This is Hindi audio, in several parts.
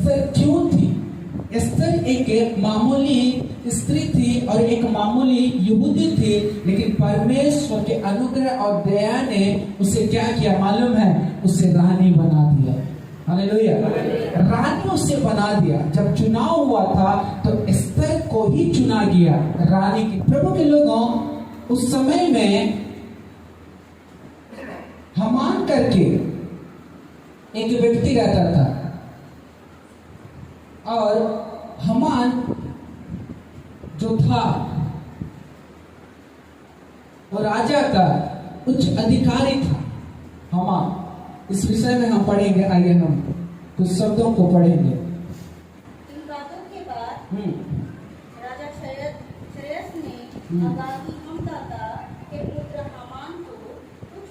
एस्तर क्यों थी? एस्तर एक मामूली स्त्री थी और एक मामूली यहूदी थी, लेकिन परमेश्वर के अनुग्रह और दया ने उसे क्या किया मालूम है? उसे रानी बना दिया। हालेलुया। रानी उसे बना दिया। जब चुनाव हुआ था तो एस्तर को ही चुना गया रानी के। प्रभु के लोगों, उस समय में हामान करके एक व्यक्ति रहता था और हामान जो था वो राजा का उच्च अधिकारी था। हामान, इस विषय में हम पढ़ेंगे। आइए हम कुछ शब्दों को पढ़ेंगे। इन बातों के बाद राजा क्षयश ने अगागी हमदाता के पुत्र हामान को उच्च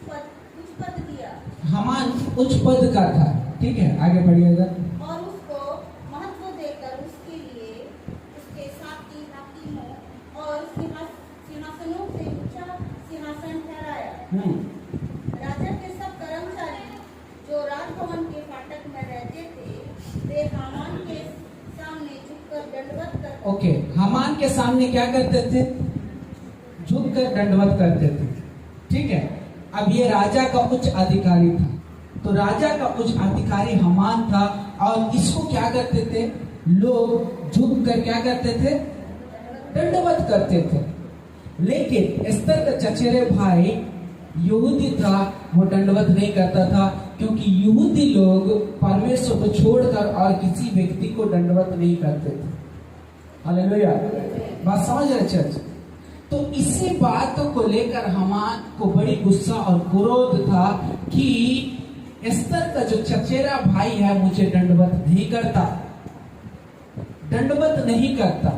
पद दिया। हामान उच्च पद का था, ठीक है, आगे बढ़िएगा। और उसको महत्व देकर उसके लिए उसके साथी हाकिमों और सिंहासनों से ऊंचा सिंहासन ठहराया। राजा के सब कर्मचारी जो राजभवन के फाटक में रहते थे, वे हामान के सामने झुककर दंडवत करते। ओके, हामान के सामने क्या करते थे? झुककर दंडवत करते थे, ठीक है। अब ये राजा का उच्च अधिकारी था, तो राजा का उच्च अधिकारी हामान था और इसको क्या करते थे? लोग झुककर क्या करते थे? दंडवत करते थे। लेकिन एस्तर का चचेरे भाई यहूदी था, वो दंडवत नहीं करता था, क्योंकि यहूदी लोग परमेश्वर को छोड़कर और किसी व्यक्ति को दंडवत नहीं करते थे। हालेलुया। बात समझ रहे चर्च? तो इसी बात को लेकर हामान को बड़ी गुस्सा और क्रोध था कि एस्तर का जो चचेरा भाई है मुझे दंडवत नहीं करता।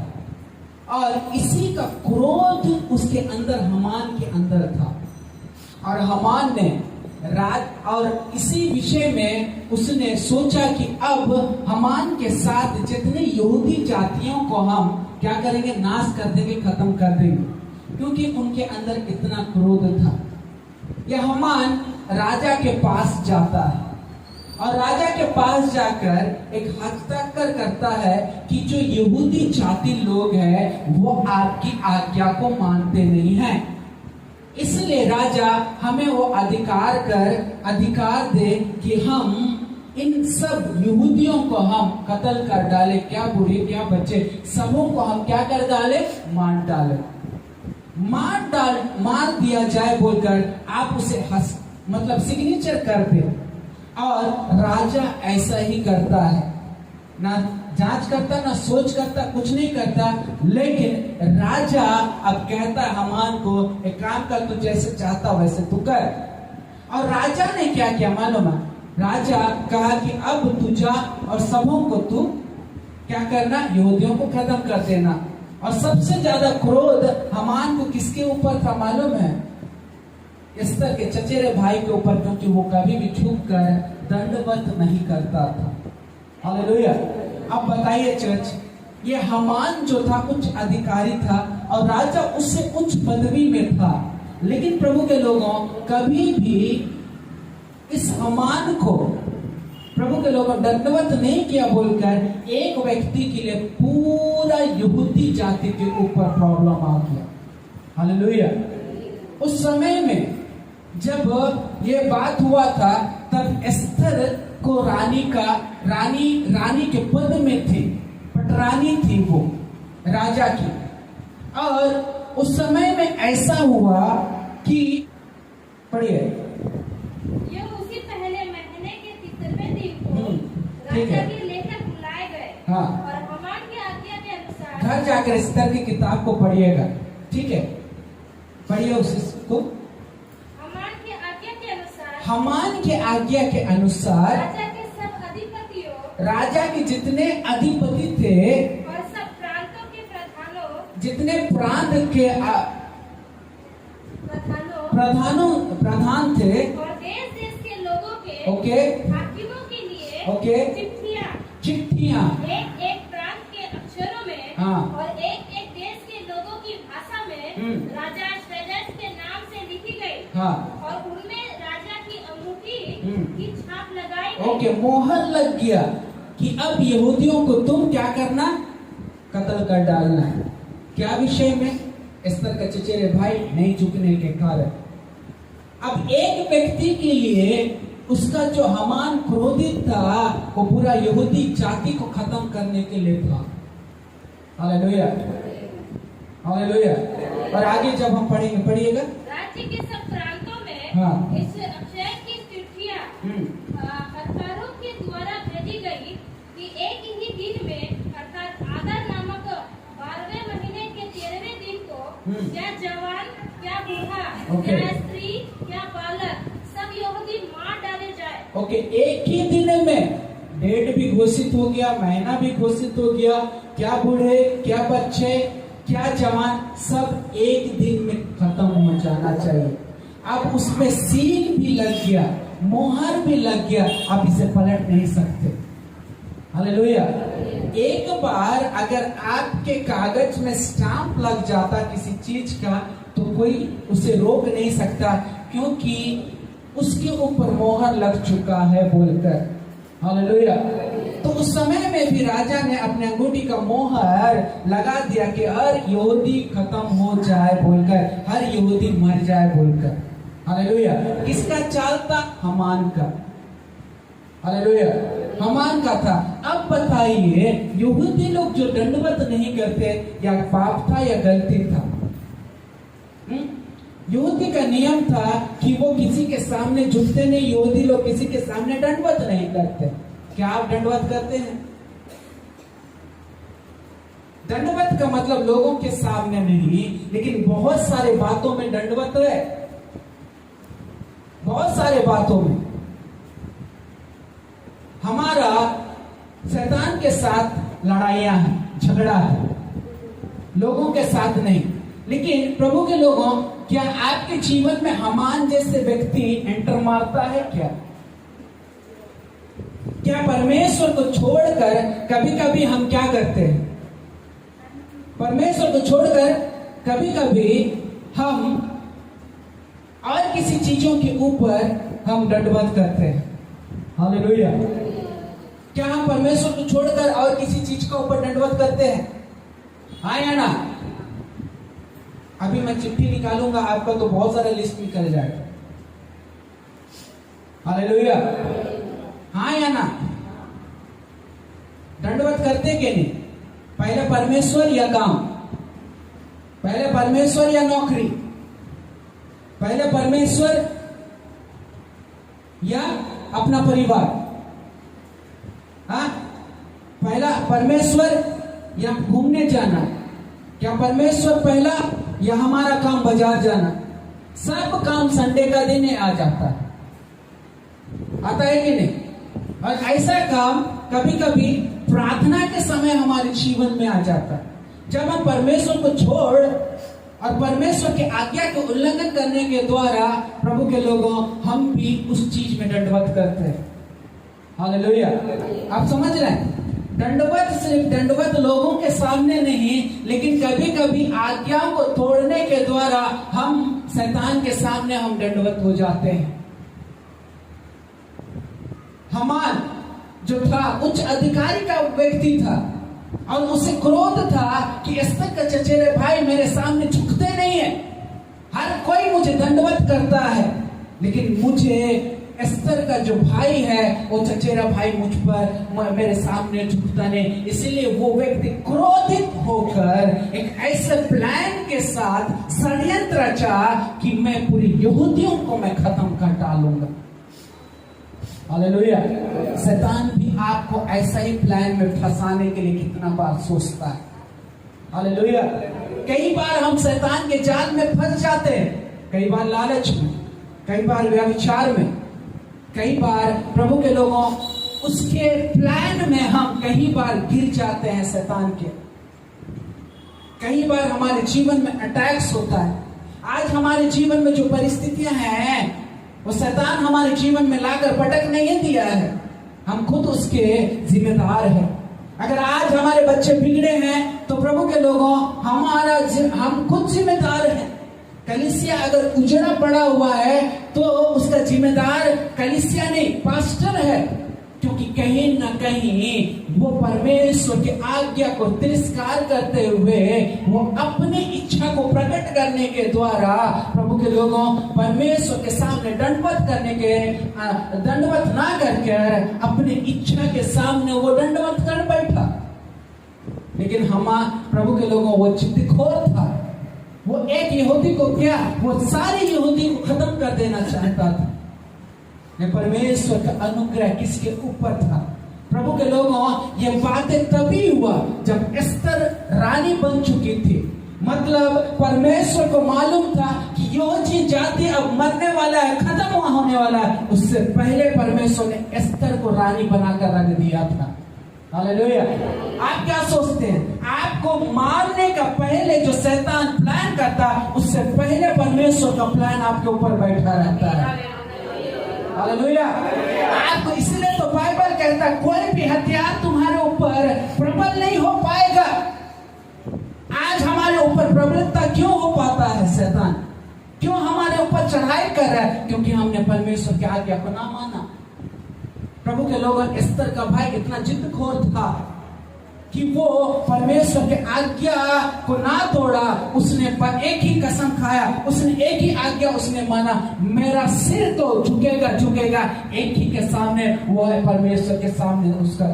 और इसी का क्रोध उसके अंदर, हामान के अंदर था। और हामान ने और इसी विषय में उसने सोचा कि अब हामान के साथ जितने यहूदी जातियों को हम क्या करेंगे? नाश कर देंगे, खत्म कर देंगे, क्योंकि उनके अंदर इतना क्रोध था। यह हामान राजा के पास जाता है और राजा के पास जाकर एक हस्ताक्षर करता है कि जो यहूदी जाति लोग हैं वो आपकी आज्ञा को मानते नहीं हैं, इसलिए राजा हमें वो अधिकार दे कि हम इन सब यहूदियों को हम कत्ल कर डाले, क्या बूढ़े क्या बच्चे सबों को हम क्या कर डाले? मार दिया जाए बोलकर आप उसे सिग्नेचर कर दे। और राजा ऐसा ही करता है, ना जांच करता ना सोच करता, कुछ नहीं करता। लेकिन राजा अब कहता है हामान को, एक काम कर, तू जैसे चाहता वैसे तू कर। और राजा ने क्या किया मालूम है? राजा कहा कि अब तू जा और सबों को तू क्या करना? यहूदियों को खत्म कर देना। और सबसे ज्यादा क्रोध हामान को किसके ऊपर था मालूम है? एस्तर के चचेरे भाई के ऊपर, क्योंकि वो कभी भी झुक कर दंडवत नहीं करता था। हालेलुया। अब बताइए चर्च, ये हामान जो था उच्च अधिकारी था और राजा उससे उच्च पदवी में था, लेकिन प्रभु के लोगों कभी भी इस हामान को प्रभु के लोगों दंडवत नहीं किया बोलकर एक व्यक्ति के लिए पूरा यहूदी जाति के ऊपर प्रॉब्लम आ गया। हालेलुया। उस समय में जब ये बात हुआ था तब एस्तर को रानी के पद में थी, पटरानी थी वो राजा की। और उस समय में ऐसा हुआ कि पढ़िए, उसी पहले महीने के 30वें दिन को राजा के लेखक बुलाए गए। हाँ। और हामान की आज्ञा के अनुसार घर जाकर एस्तर की किताब को पढ़िएगा, ठीक है, पढ़िए उसको। हामान के आज्ञा के अनुसार राजा के जितने अधिपति थे और सब प्रांतों के प्रधानों, जितने प्रांत के प्रधान थे और देश के लोगों के ओके हाकिमों के लिए ओके चिट्ठियां एक प्रांत के अक्षरों में हाँ। और एक देश के लोगों की भाषा में राजा क्षयश के नाम से लिखी गई। हाँ। और उनमें राजा की अंगूठी की छाप लगाई गई। ओके, मोहर लग गया। कि अब यहूदियों को तुम क्या करना, कत्ल कर डालना है। क्या विषय में? एस्तर का चचेरे भाई नहीं झुकने के कारण। अब एक व्यक्ति के लिए उसका जो हामान क्रोधित था वो पूरा यहूदी जाति को खत्म करने के लिए था। Hallelujah, hallelujah. और आगे जब हम पढ़ेंगे, पढ़िएगा। राज्य के सब प्रांतों में हाँ। इस अक्षय की चिट्ठियां हरकारों के द्वारा भेजी गई कि एक ही दिन में अर्थात आदर नामक 12वें महीने के 13वें दिन को क्या जवान, क्या बूढ़ा, क्या स्त्री, क्या बालक, सब यहूदी मार डाले जाए। ओके, एक ही दिन में डेट भी घोषित हो गया, महीना भी घोषित हो गया, क्या बूढ़े, क्या बच्चे, क्या जवान, सब एक दिन में खत्म हो जाना चाहिए। अब उसमें सील भी लग गया, मोहर भी लग गया, आप इसे पलट नहीं सकते। हालेलुया। एक बार अगर आपके कागज में स्टाम्प लग जाता किसी चीज का तो कोई उसे रोक नहीं सकता, क्योंकि उसके ऊपर मोहर लग चुका है बोलकर। हालेलुया। तो उस समय में भी राजा ने अपने अंगूठी का मोहर लगा दिया कि हर यहूदी खत्म हो जाए बोलकर, हर यहूदी मर जाए बोलकर। हालेलुया। किसका चाल था? हामान का। हालेलुया, हामान का था। अब बताइए, यहूदी लोग जो दंडवत नहीं करते, या पाप था या गलती था? यहूदी का नियम था कि वो किसी के सामने झुकते नहीं, यहूदी लोग किसी के सामने दंडवत नहीं करते। क्या आप दंडवत करते हैं? दंडवत का मतलब लोगों के सामने नहीं, लेकिन बहुत सारे बातों में दंडवत है, बहुत सारे बातों में। हमारा शैतान के साथ लड़ाइयां हैं, झगड़ा है, लोगों के साथ नहीं। लेकिन प्रभु के लोगों, क्या आपके जीवन में हामान जैसे व्यक्ति एंटर मारता है क्या? क्या परमेश्वर को छोड़कर कभी कभी हम क्या करते हैं? परमेश्वर को छोड़कर कभी कभी हम और किसी चीजों के ऊपर हम दंडवत करते हैं। हालेलुया। क्या हम परमेश्वर को छोड़कर और किसी चीज के ऊपर दंडवत करते हैं? हाँ या ना? अभी मैं चिट्ठी निकालूंगा आपका तो बहुत सारा लिस्ट निकल जाएगा। हालेलुया। हाँ या ना? दंडवत करते कि नहीं? पहले परमेश्वर या काम? पहले परमेश्वर या नौकरी? पहले परमेश्वर या अपना परिवार? हाँ? पहला परमेश्वर या घूमने जाना? क्या परमेश्वर पहला या हमारा काम बाजार जाना? सब काम संडे का दिन आ जाता है, आता है कि नहीं? और ऐसा काम कभी कभी प्रार्थना के समय हमारे जीवन में आ जाता है, जब हम परमेश्वर को छोड़ और परमेश्वर के आज्ञा के उल्लंघन करने के द्वारा प्रभु के लोगों हम भी उस चीज में दंडवत करते हैं। हालेलुया। आप समझ रहे हैं? दंडवत सिर्फ दंडवत लोगों के सामने नहीं, लेकिन कभी कभी आज्ञाओं को तोड़ने के द्वारा हम शैतान के सामने हम दंडवत हो जाते हैं। हामान जो था उच्च अधिकारी का व्यक्ति था और उसे क्रोध था कि एस्तर का चचेरे भाई मेरे सामने झुकते नहीं है, हर कोई मुझे दंडवत करता है, लेकिन मुझे एस्तर का जो भाई है वो चचेरा भाई मुझ पर मेरे सामने झुकता नहीं। इसलिए वो व्यक्ति क्रोधित होकर एक ऐसे प्लान के साथ षड्यंत्र रचा कि मैं पूरी यहूदियों को मैं खत्म कर डालूंगा। हालेलुया। शैतान भी आपको ऐसा ही प्लान में फंसाने के लिए कितना बार सोचता है। हालेलुया। कई बार हम शैतान के जाल में फंस जाते हैं, कई बार लालच में, कई बार व्यभिचार में, कई बार प्रभु के लोगों उसके प्लान में हम कई बार गिर जाते हैं शैतान के। कई बार हमारे जीवन में अटैक्स होता है। आज हमारे जीवन में जो परिस्थितियां हैं वो शैतान हमारे जीवन में लाकर पटक नहीं दिया है, हम खुद उसके जिम्मेदार हैं। अगर आज हमारे बच्चे बिगड़े हैं तो प्रभु के लोगों हम खुद जिम्मेदार हैं। कलीसिया अगर उजड़ा पड़ा हुआ है तो उसका जिम्मेदार कलीसिया नहीं, पास्टर है। क्योंकि कहीं ना कहीं वो परमेश्वर की आज्ञा को तिरस्कार करते हुए वो अपनी इच्छा को प्रकट करने के द्वारा प्रभु के लोगों परमेश्वर के सामने दंडवत ना करके अपनी इच्छा के सामने वो दंडवत कर बैठा। लेकिन हम प्रभु के लोगों वो जिद्दखोर था। वो एक यहूदी को क्या, वो सारे यहूदी को खत्म कर देना चाहता था। परमेश्वर का अनुग्रह किसके ऊपर था? प्रभु के लोगों, ये बातें तभी हुआ जब एस्तर रानी बन चुकी थी। मतलब परमेश्वर को मालूम था कि यहूदी जाति अब मरने वाला है, खत्म होने वाला है। उससे पहले परमेश्वर ने एस्तर को रानी बनाकर रख दिया था। हालेलुया। आप क्या सोचते हैं? आपको मारने का पहले जो शैतान प्लान करता, उससे पहले परमेश्वर का प्लान आपके ऊपर बैठा रहता है। हालेलुया। आपको इसलिए तो बाइबल कहता है कोई भी हथियार तुम्हारे ऊपर प्रबल नहीं हो पाएगा। आज हमारे ऊपर प्रबलता क्यों हो पाता है? शैतान क्यों हमारे ऊपर चढ़ाई कर रहा है? क्योंकि हमने परमेश्वर की आज्ञा को ना माना। प्रभु के लोगों, एस्तर का भाई इतना जिद्दखोर था कि वो परमेश्वर के आज्ञा को ना तोड़ा। उसने एक ही कसम खाया, उसने एक ही आज्ञा उसने माना, मेरा सिर तो झुकेगा एक ही के सामने, वो है परमेश्वर के सामने उसका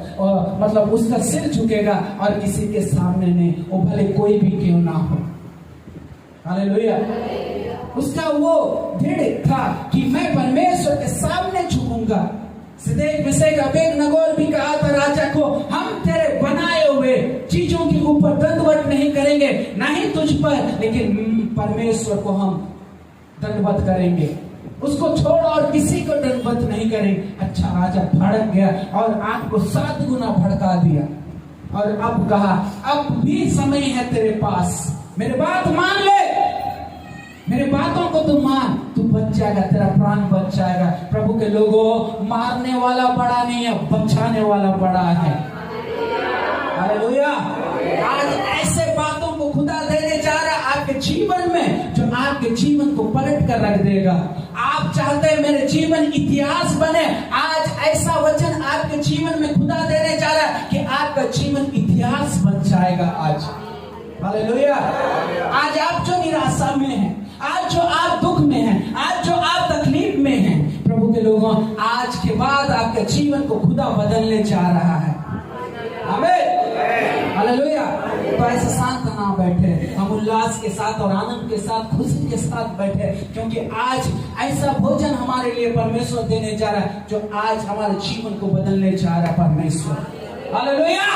मतलब उसका सिर झुकेगा और किसी के सामने नहीं, वो भले कोई भी क्यों ना हो। हालेलुया। उसका वो दृढ़ था कि मैं परमेश्वर के सामने झुकूंगा। सिदेक विषय का अबेदनगो भी कहा था राजा को, हम तेरे बनाए हुए चीजों के ऊपर दंडवत नहीं करेंगे, नहीं तुझ पर, लेकिन परमेश्वर को हम दंडवत करेंगे। उसको छोड़ और किसी को दंडवत नहीं करेंगे। अच्छा, राजा भड़क गया और आग को 7 गुना भड़का दिया और अब कहा, अब भी समय है तेरे पास, मेरे बात मान ले, मेरे बातों को तू मान, तू बच जाएगा, तेरा प्राण बच जाएगा। प्रभु के लोगों, मारने वाला बड़ा नहीं है, बचाने वाला बड़ा है। हालेलुया। आज ऐसे बातों को खुदा देने जा रहा है आपके जीवन में, जो आपके जीवन को पलट कर रख देगा। आप चाहते हैं मेरे जीवन इतिहास बने, आज ऐसा वचन आपके जीवन में खुदा देने जा रहा है कि आपका जीवन इतिहास बन जाएगा आज। हालेलुया। आज आप जो निराशा में हैं, आज जो आप दुख में हैं, आज जो आप तकलीफ में हैं, प्रभु के लोगों, आज के बाद आपके जीवन को खुदा बदलने जा रहा है। आमीन। हालेलुया। तो ऐसे शांत ना बैठे, हम उल्लास के साथ और आनंद के साथ, खुशी के साथ बैठे, क्योंकि आज ऐसा भोजन हमारे लिए परमेश्वर देने जा रहा है जो आज हमारे जीवन को बदलने जा रहा है परमेश्वर। हालेलुया।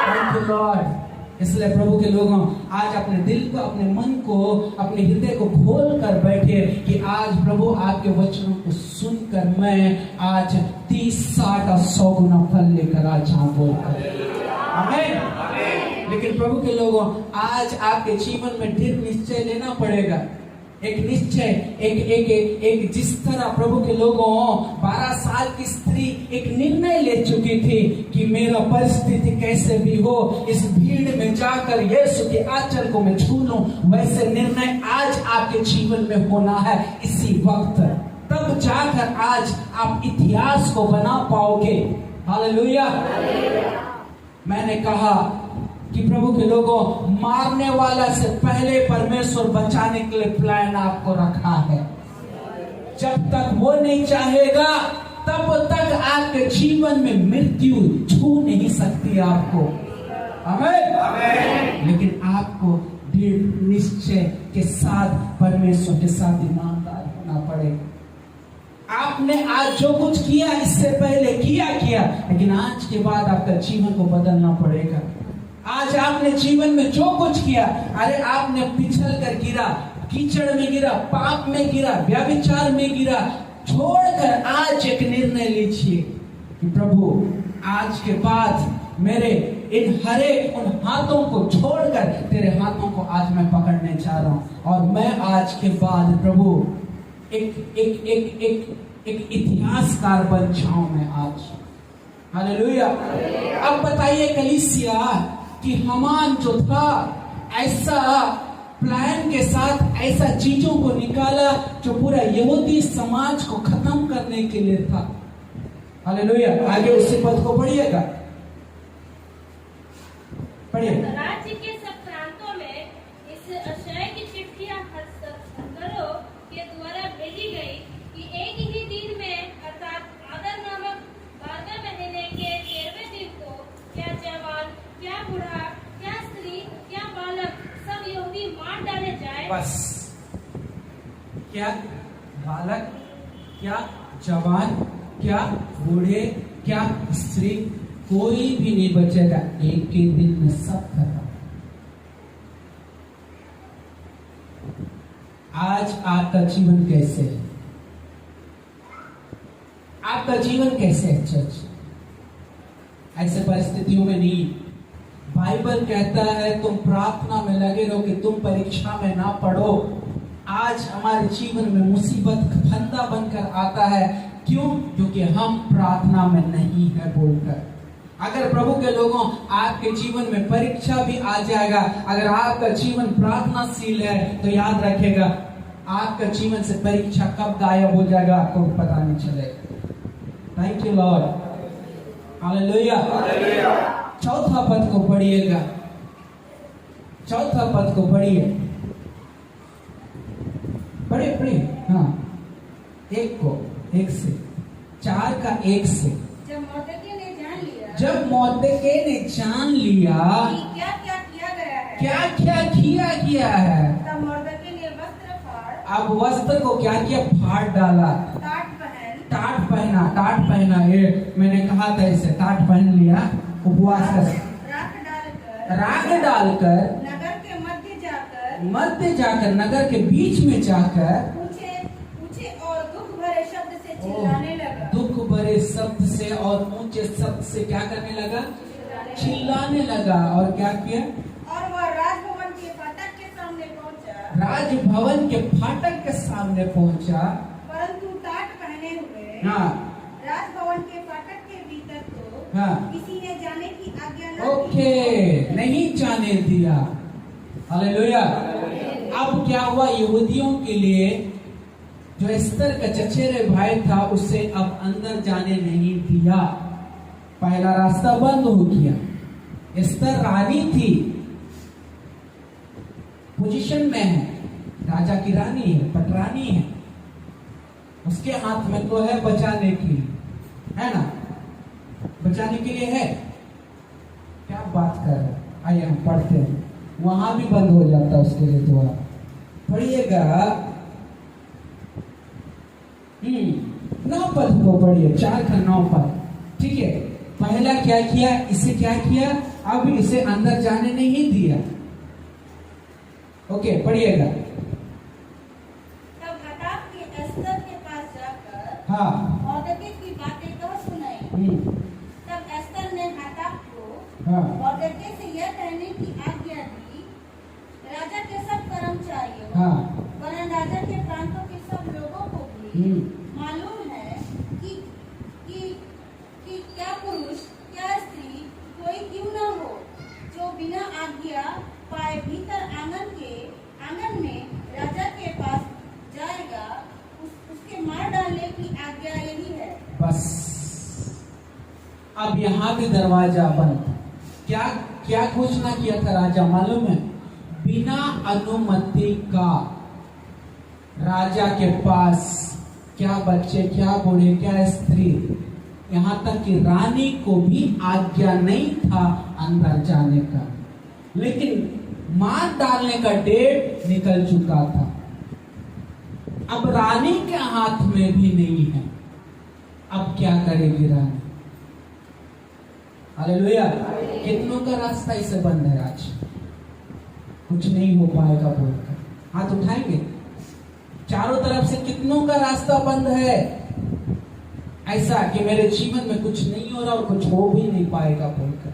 Thank you Lord. इसलिए प्रभु के लोगों, आज अपने दिल को, अपने मन को, अपने हृदय को खोल कर बैठे कि आज प्रभु आपके वचनों को सुनकर मैं आज 30, 60 और 100 गुना फल लेकर आज यहाँ बोलकर। आमीन। लेकिन प्रभु के लोगों, आज आपके जीवन में दृढ़ निश्चय लेना पड़ेगा। एक निश्चय, एक जिस तरह प्रभु के लोगों 12 साल की स्त्री एक निर्णय ले चुकी थी कि मेरा परिस्थिति कैसे भी हो, इस भीड़ में जाकर यीशु के आंचल को मैं छू लूं, वैसे निर्णय आज आपके जीवन में होना है इसी वक्त। तब जाकर आज आप इतिहास को बना पाओगे। हालेलुया। मैंने कहा कि प्रभु के लोगों, मारने वाला से पहले परमेश्वर बचाने के लिए प्लान आपको रखा है। जब तक वो नहीं चाहेगा, तब तक आपके जीवन में मृत्यु छू नहीं सकती आपको। आमीन। लेकिन आपको दृढ़ निश्चय के साथ परमेश्वर के साथ ईमानदार होना पड़ेगा। आपने आज जो कुछ किया, इससे पहले किया, लेकिन आज के बाद आपका जीवन को बदलना पड़ेगा। आज आपने जीवन में जो कुछ किया, अरे आपने पिछल कर गिरा, कीचड़ में गिरा, पाप में गिरा, व्यभिचार में गिरा, छोड़कर आज एक निर्णय लीजिए कि प्रभु आज के बाद मेरे इन हरे उन हाथों को छोड़कर तेरे हाथों को आज मैं पकड़ने जा रहा हूं, और मैं आज के बाद प्रभु एक इतिहासकार बन जाऊं मैं आज। हालेलुया। अब बताइए कलीसिया कि हामान जो था, ऐसा प्लान के साथ ऐसा चीजों को निकाला जो पूरा यहूदी समाज को खत्म करने के लिए था। हालेलुया। आगे उसी पद को पढ़िएगा, पढ़िए। राज्य के सब प्रांतों में इस आशय की चिट्ठियां हस्तकरों के द्वारा भेजी गई कि एक ही दिन में अर्थात आदर नामक 12वें महीने के 13वें दिन को क्या जवान, क्या बूढ़ा, क्या स्त्री, क्या बालक सब यहूदी मार डाले जाए। बस, क्या बालक, क्या जवान, क्या बूढ़े, क्या स्त्री, कोई भी नहीं बचेगा, एक के दिन में सब खत्म। आज आपका जीवन कैसे है? आपका जीवन कैसे है चर्च? ऐसे परिस्थितियों में नहीं। बाइबल कहता है तुम प्रार्थना में लगे रहो कि तुम परीक्षा में ना पढ़ो। आज हमारे जीवन में मुसीबत फंदा बनकर आता है, क्यों? क्योंकि हम प्रार्थना में नहीं है बोलकर। अगर प्रभु के लोगों, आपके जीवन में परीक्षा भी आ जाएगा, अगर आपका जीवन प्रार्थनाशील है तो याद रखेगा आपका जीवन से परीक्षा कब गायब हो जाएगा आपको पता नहीं चलेगा। Thank you Lord, hallelujah. चौथा पद को पढ़िएगा, चौथा पद को पढ़िए, पढ़िए पढ़िए। हाँ, एक से 4 का 1 से। जब मोर्देकै ने जान लिया, जब मोर्देकै ने जान लिया कि क्या क्या किया गया है, क्या क्या किया गया है, तब मोर्देकै ने वस्त्र फाड़, अब वस्त्र को क्या किया? फाड़ डाला। टाट पहना। ये मैंने कहा था, इसे टाट पहन लिया, उपवास कर, राख डालकर मध्य जाकर नगर के बीच में जाकर पूछे और दुख भरे शब्द से चिल्लाने लगा। दुख भरे शब्द से और ऊंचे शब्द से क्या करने लगा? चिल्लाने लगा। और क्या किया? और वह राजभवन के फाटक के सामने पहुंचा। राजभवन के फाटक के सामने पहुंचा, परंतु टाट पहने हुए हाँ, राजभवन के फाटक के भीतर तो हाँ, किसी ने जाने की आज्ञा न ओके, नहीं जाने दिया। हालेलुया। अब क्या हुआ? यहूदियों के लिए जो एस्तर का चचेरे भाई था, उसे अब अंदर जाने नहीं दिया। पहला रास्ता बंद हो गया। एस्तर रानी थी, पोजीशन में है, राजा की रानी है, पटरानी है, उसके हाथ में तो है बचाने की, है ना? बचाने के लिए है। क्या बात कर रहे? आइए हम पढ़ते हैं, वहां भी बंद हो जाता उसके लिए। तो आप पढ़िएगा 9 पद को पढ़िए, 4 का 9 पद, ठीक है। पहला क्या किया? इसे क्या किया? अब इसे अंदर जाने नहीं दिया। ओके, पढ़िएगा। तब हटाक के एस्तर के पास जाकर हाँ, मोर्देकै की बातें कह सुनाई। तब एस्तर ने हटाक को हाँ, मोर्देकै से यह कहने की आज्ञा दी, राजा के सब कर्मचारियों, हाँ, वरन राजा के प्रांतों के सब लोगों को भी मालूम है कि क्या पुरुष क्या स्त्री कोई क्यों न हो जो बिना आज्ञा पाए भीतर आंगन में राजा के पास जाएगा, उसके मार डालने की आज्ञा यही है। बस अब यहाँ भी दरवाजा बंद। क्या क्या घोषणा किया था राजा मालूम है? बिना अनुमति का राजा के पास क्या बच्चे, क्या बूढ़े, क्या स्त्री, यहाँ तक कि रानी को भी आज्ञा नहीं था अंदर जाने का। लेकिन मार डालने का डेट निकल चुका था, अब रानी के हाथ में भी नहीं है। अब क्या करेगी रानी? हालेलुया। कितनों का रास्ता इसे बंद है आज, कुछ नहीं हो पाएगा बोलकर हाथ उठाएंगे। चारों तरफ से कितनों का रास्ता बंद है, ऐसा कि मेरे जीवन में कुछ नहीं हो रहा और कुछ हो भी नहीं पाएगा बोलकर।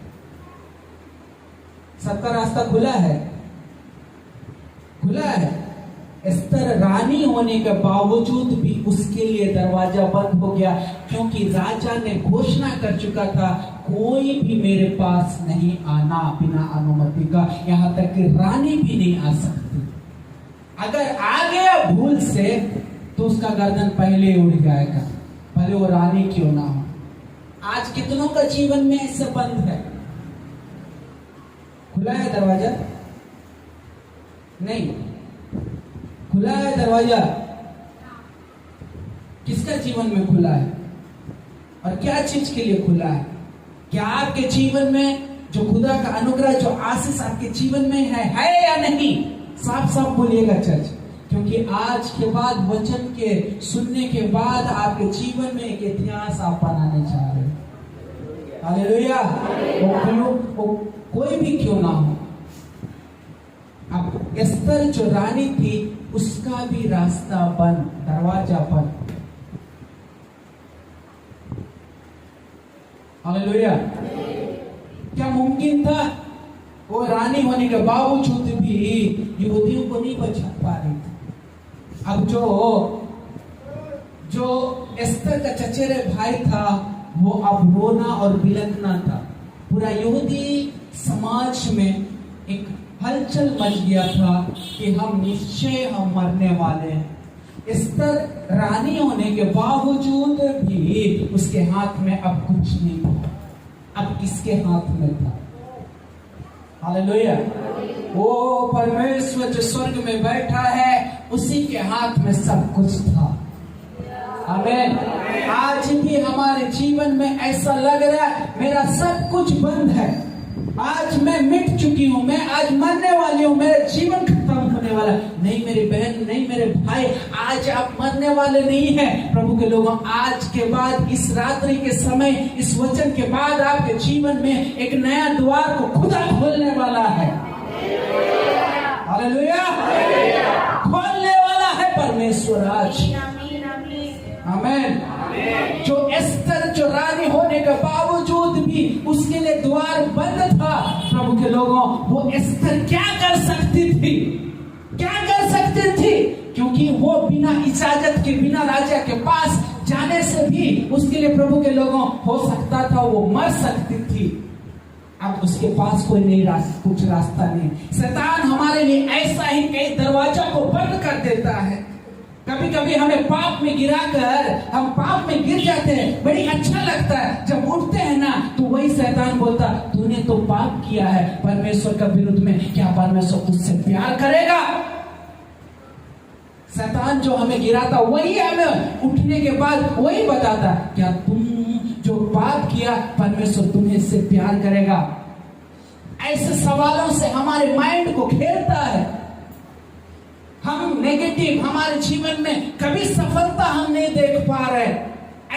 सबका रास्ता खुला है, खुला है। एस्तर रानी होने के बावजूद भी उसके लिए दरवाजा बंद हो गया, क्योंकि राजा ने घोषणा कर चुका था कोई भी मेरे पास नहीं आना बिना अनुमति का। यहाँ तक कि रानी भी नहीं आ सकती। अगर आ गया भूल से तो उसका गर्दन पहले उड़ जाएगा, भले वो रानी क्यों ना हो। आज कितनों का जीवन में ऐसे बंद है? खुला है दरवाजा? नहीं खुला है दरवाजा। किसका जीवन में खुला है और क्या चीज के लिए खुला है? क्या आपके जीवन में जो खुदा का अनुग्रह, जो आशीष आपके जीवन में है या नहीं? साफ साफ बोलिएगा चर्च, क्योंकि आज के बाद वचन के सुनने के बाद आपके जीवन में एक इतिहास आप बनाने जा रहे हो। हालेलुया। वो कोई भी क्यों ना हो। अब एस्तर जो रानी थी उसका भी रास्ता बंद, दरवाजा बंद। हालेलुया। क्या मुमकिन था? वो रानी होने के बावजूद भी यहूदियों को नहीं बचा पा रही थी। अब जो एस्तर का चचेरे भाई था वो अब रोना और बिलखना था। पूरा यहूदी समाज में एक हलचल मच गया था कि हम निश्चय हम मरने वाले हैं। एस्तर रानी होने के बावजूद भी उसके हाथ में अब कुछ नहीं था। अब किसके हाथ में था? हालेलुया। वो परमेश्वर जो स्वर्ग में बैठा है उसी के हाथ में सब कुछ था। आमीन। आज भी हमारे जीवन में ऐसा लग रहा है मेरा सब कुछ बंद है, आज मैं मिट चुकी हूँ, मैं आज मरने वाली हूँ, मेरा जीवन खत्म होने वाला। नहीं मेरी बहन, नहीं मेरे भाई, आज आप मरने वाले नहीं हैं। प्रभु के लोगों, आज के बाद, इस रात्रि के समय, इस वचन के बाद आपके जीवन में एक नया द्वार को खुदा खोलने वाला है। हालेलुया। खोलने वाला है परमेश्वर आज। आमीन। जो एस्तर जो रानी होने के बावजूद भी उसके लिए द्वार बंद था, प्रभु के लोगों, वो एस्तर क्या कर सकती थी? क्या कर सकती थी? क्योंकि वो बिना इजाजत के, बिना राजा के पास जाने से भी उसके लिए, प्रभु के लोगों, हो सकता था वो मर सकती थी। अब उसके पास कोई नहीं कुछ रास्ता नहीं। शैतान हमारे लिए ऐसा ही कई दरवाजा को बंद कर देता है। कभी कभी हमें पाप में गिराकर हम पाप में गिर जाते हैं, बड़ी अच्छा लगता है। जब उठते हैं ना तो वही शैतान बोलता, तूने तो पाप किया है परमेश्वर का विरुद्ध में, क्या परमेश्वर तुझसे प्यार करेगा? शैतान जो हमें गिराता वही हमें उठने के बाद वही बताता, क्या तुम जो पाप किया परमेश्वर तुम्हें इससे प्यार करेगा? ऐसे सवालों से हमारे माइंड को घेरता है। हम नेगेटिव, हमारे जीवन में कभी सफलता हम नहीं देख पा रहे।